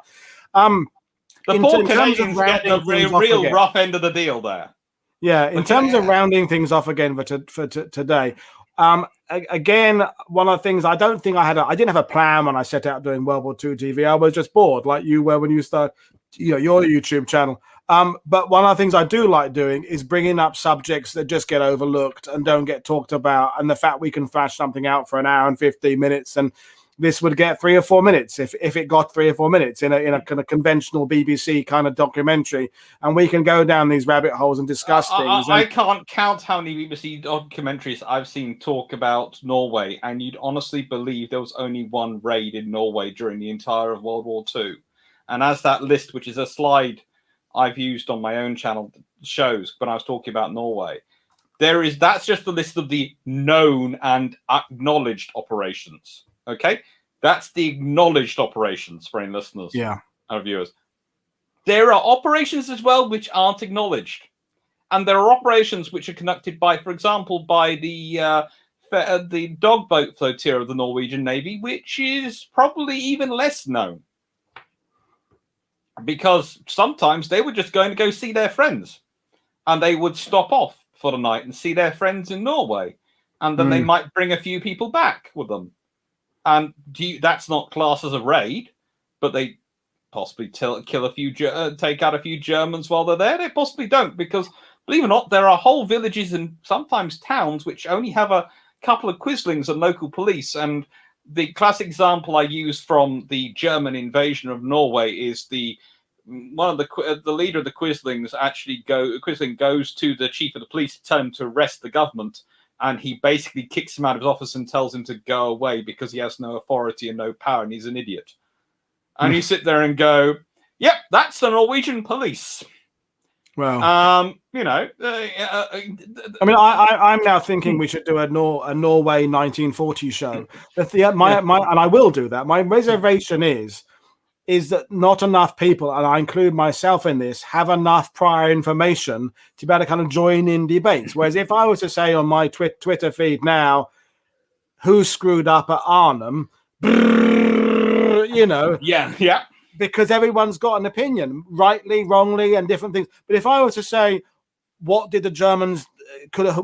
the poor Canadians get the real rough end of the deal there. Yeah, in terms of rounding things off again for today. Again, one of the things I didn't have a plan when I set out doing World War II TV. I was just bored, like you were when you started, your YouTube channel. But one of the things I do like doing is bringing up subjects that just get overlooked and don't get talked about, and the fact we can flash something out for an hour and 15 minutes, and this would get 3 or 4 minutes if it got 3 or 4 minutes in a kind of conventional BBC kind of documentary, and we can go down these rabbit holes and discuss things. I can't count how many BBC documentaries I've seen talk about Norway, and you'd honestly believe there was only one raid in Norway during the entire of World War II. And as that list, which is a slide I've used on my own channel, shows when I was talking about Norway, that's just the list of the known and acknowledged operations. Okay, that's the acknowledged operations for any listeners, and viewers. There are operations as well which aren't acknowledged, and there are operations which are conducted by, for example, by the dogboat flotilla of the Norwegian Navy, which is probably even less known, because sometimes they were just going to go see their friends, and they would stop off for the night and see their friends in Norway, and then they might bring a few people back with them. And that's not classed as a raid, but they possibly kill a few, take out a few Germans while they're there. They possibly don't, because believe it or not, there are whole villages and sometimes towns which only have a couple of quislings and local police. And the classic example I use from the German invasion of Norway is the one of the leader of the Quisling goes to the chief of the police to tell him to arrest the government, and he basically kicks him out of his office and tells him to go away because he has no authority and no power, and he's an idiot. And you sit there and go, "Yep, that's the Norwegian police." Well, I mean, I'm now thinking we should do a Norway 1940 show. And I will do that. My reservation is that not enough people, and I include myself in this, have enough prior information to be able to kind of join in debates. Whereas if I was to say on my Twitter feed now, who screwed up at Arnhem, yeah. Because everyone's got an opinion, rightly, wrongly, and different things. But if I was to say, what did the Germans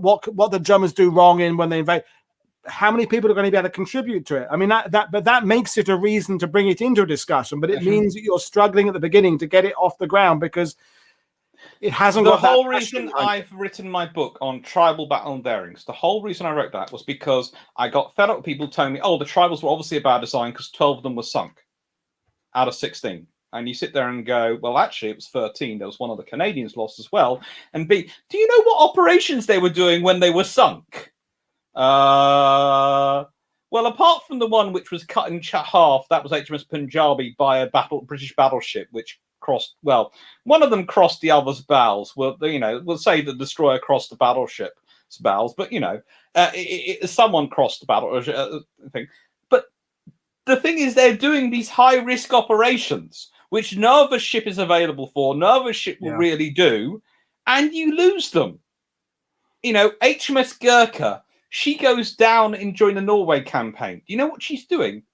what the Germans do wrong in when they invade? How many people are going to be able to contribute to it? I mean, that makes it a reason to bring it into a discussion. But it means that you're struggling at the beginning to get it off the ground because it hasn't got that. The whole reason I've written my book on tribal battle and bearings, the whole reason I wrote that was because I got fed up with people telling me, "Oh, the tribals were obviously a bad design because 12 of them were sunk out of 16." And you sit there and go, well, actually, it was 13. There was one of the Canadians lost as well. And B, do you know what operations they were doing when they were sunk? Well, apart from the one which was cut in half, that was HMS Punjabi by a British battleship, which crossed, well, one of them crossed the other's bows. Well, we'll say the destroyer crossed the battleship's bows, but, someone crossed the battleship thing. But the thing is, they're doing these high-risk operations, which no other ship is available for, no other ship will really do, and you lose them. HMS Gurkha, she goes down during the Norway campaign. Do you know what she's doing?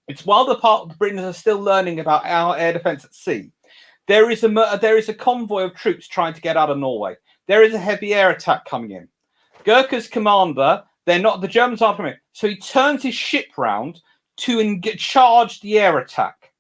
It's while the part of the Britons are still learning about our air defense at sea. There is a convoy of troops trying to get out of Norway. There is a heavy air attack coming in. Gurkha's commander, the Germans aren't coming in, so he turns his ship round to charge the air attack.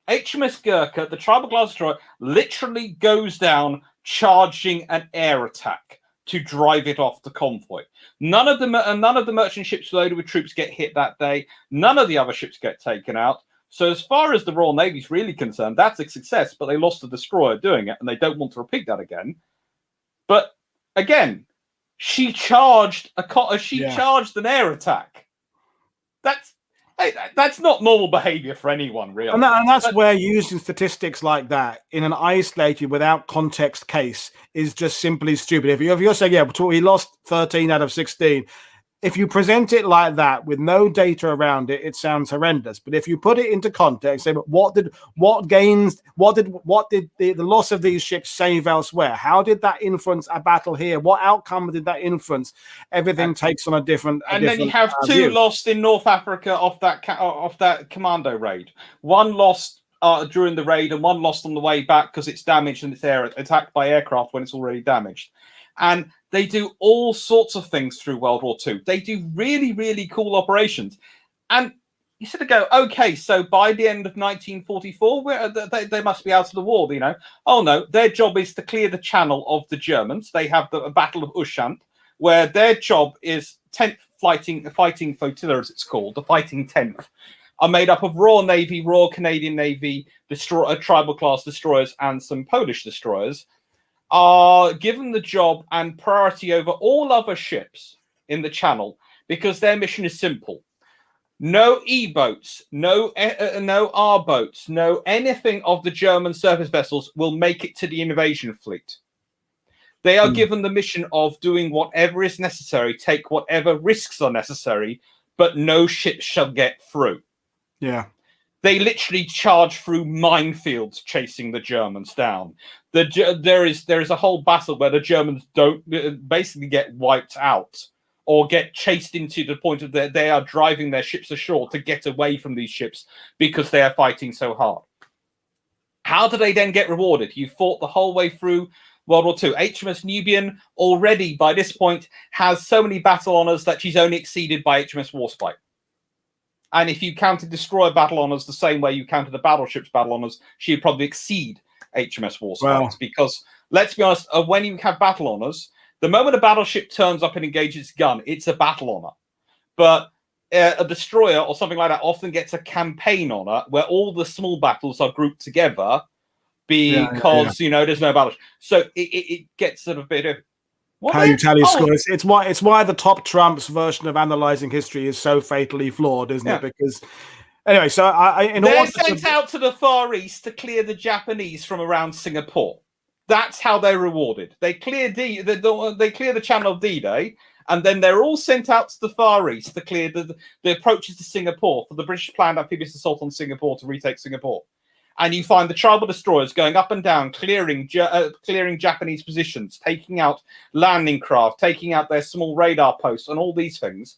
HMS Gurkha, the tribal class destroyer, literally goes down charging an air attack to drive it off the convoy. None of the merchant ships loaded with troops get hit that day. None of the other ships get taken out. So as far as the Royal Navy is really concerned, that's a success, but they lost the destroyer doing it, and they don't want to repeat that again. But again, she charged charged an air attack. That's not normal behavior for anyone, really. And that's where using statistics like that in an isolated, without context case is just simply stupid. If you're saying, yeah, we lost 13 out of 16, if you present it like that with no data around it, it sounds horrendous. But if you put it into context, say, but what did the loss of these ships save elsewhere? How did that influence a battle here? What outcome did that influence? Everything takes on a different. Then you have two lost in North Africa off that Commando raid. One lost during the raid, and one lost on the way back because it's damaged and it's attacked by aircraft when it's already damaged. And they do all sorts of things through World War II. They do really, really cool operations. And you sort of go, okay, so by the end of 1944, they must be out of the war, Oh, no, their job is to clear the channel of the Germans. They have the Battle of Ushant, where their job is 10th Fighting Flotilla, as it's called, the Fighting 10th, are made up of Royal Navy, Royal Canadian Navy, tribal class destroyers, and some Polish destroyers, are given the job and priority over all other ships in the channel because their mission is simple. No E-boats, no R-boats, no anything of the German surface vessels will make it to the invasion fleet. They are given the mission of doing whatever is necessary, take whatever risks are necessary, but no ship shall get through. Yeah. They literally charge through minefields chasing the Germans down. There is a whole battle where the Germans don't basically get wiped out or get chased into the point of they are driving their ships ashore to get away from these ships because they are fighting so hard. How do they then get rewarded? You fought the whole way through World War II. HMS Nubian already by this point has so many battle honours that she's only exceeded by HMS Warspite. And if you counted destroyer battle honours the same way you counted the battleship's battle honours, she would probably exceed HMS Warspite. Wow. Because, let's be honest, when you have battle honours, the moment a battleship turns up and engages its gun, it's a battle honour. But a destroyer or something like that often gets a campaign honour where all the small battles are grouped together because you know there's no balance. So it gets sort of a bit of how you tell your score. It's why the top trumps version of analyzing history is so fatally flawed, isn't it? Because anyway, so they're sent out to the Far East to clear the Japanese from around Singapore. That's how they're rewarded. They clear the channel of D-Day, and then they're all sent out to the Far East to clear the approaches to Singapore for the British planned amphibious assault on Singapore to retake Singapore. And you find the tribal destroyers going up and down, clearing Japanese positions, taking out landing craft, taking out their small radar posts, and all these things.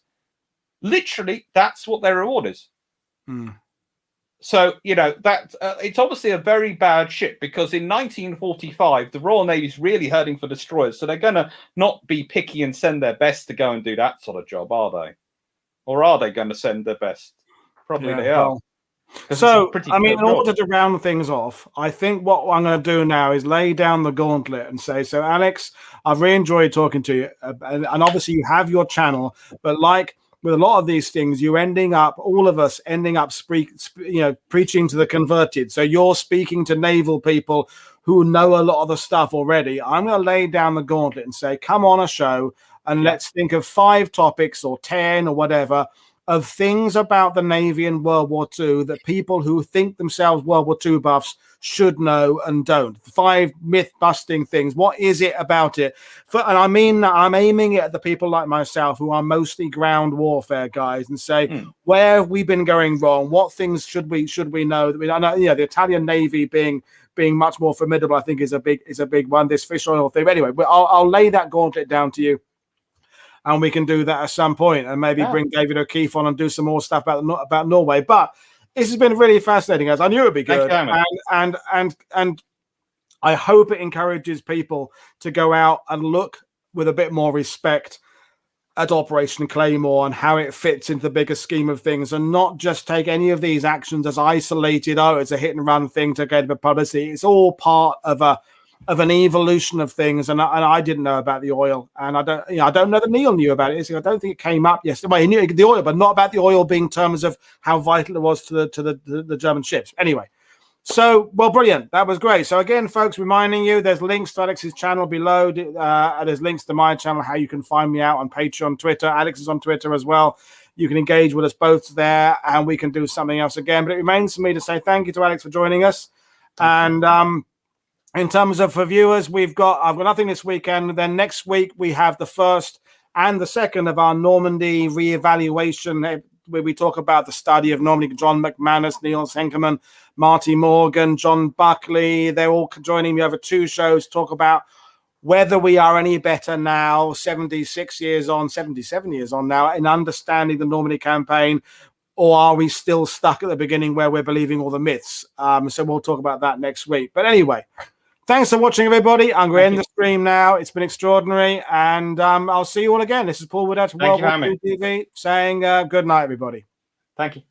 Literally, that's what their reward is. So, you know, that it's obviously a very bad ship, because in 1945, the Royal Navy's really hurting for destroyers. So they're going to not be picky and send their best to go and do that sort of job, are they? Or are they going to send their best? Probably they are. So, I mean, in order to round things off, I think what I'm going to do now is lay down the gauntlet and say, so Alex, I've really enjoyed talking to you. And obviously you have your channel, but like with a lot of these things, all of us ending up preaching to the converted. So you're speaking to naval people who know a lot of the stuff already. I'm going to lay down the gauntlet and say, come on a show and let's think of 5 topics or 10 or whatever of things about the Navy in World War II that people who think themselves World War II buffs should know and don't. 5 myth-busting things. What is it about it? And I mean, I'm aiming it at the people like myself who are mostly ground warfare guys, and say, where have we been going wrong? What things should we know? I know, the Italian Navy being much more formidable, I think, is a big one. This fish oil thing. But anyway, I'll lay that gauntlet down to you. And we can do that at some point, and maybe bring David O'Keefe on and do some more stuff about Norway. But this has been really fascinating, guys. I knew it'd be good, and I hope it encourages people to go out and look with a bit more respect at Operation Claymore and how it fits into the bigger scheme of things, and not just take any of these actions as isolated. Oh, it's a hit and run thing to get a bit of publicity. It's all part of an evolution of things, and I didn't know about the oil, and I don't know that Neil knew about it. I don't think it came up yesterday. Well, he knew the oil, but not about the oil being in terms of how vital it was to the German ships. Anyway, so brilliant. That was great. So again, folks, reminding you, there's links to Alex's channel below. There's links to my channel, how you can find me out on Patreon, Twitter. Alex is on Twitter as well. You can engage with us both there, and we can do something else again. But it remains for me to say thank you to Alex for joining us, and in terms of for viewers, I've got nothing this weekend. Then next week we have the first and the second of our Normandy reevaluation, where we talk about the study of Normandy. John McManus, Neil Senkerman, Marty Morgan, John Buckley. They're all joining me over 2 shows to talk about whether we are any better now, 77 years on now, in understanding the Normandy campaign, or are we still stuck at the beginning where we're believing all the myths? So we'll talk about that next week. But anyway, thanks for watching, everybody. I'm going to end the stream now. It's been extraordinary, and I'll see you all again. This is Paul Woodadge from WW2TV saying good night, everybody. Thank you.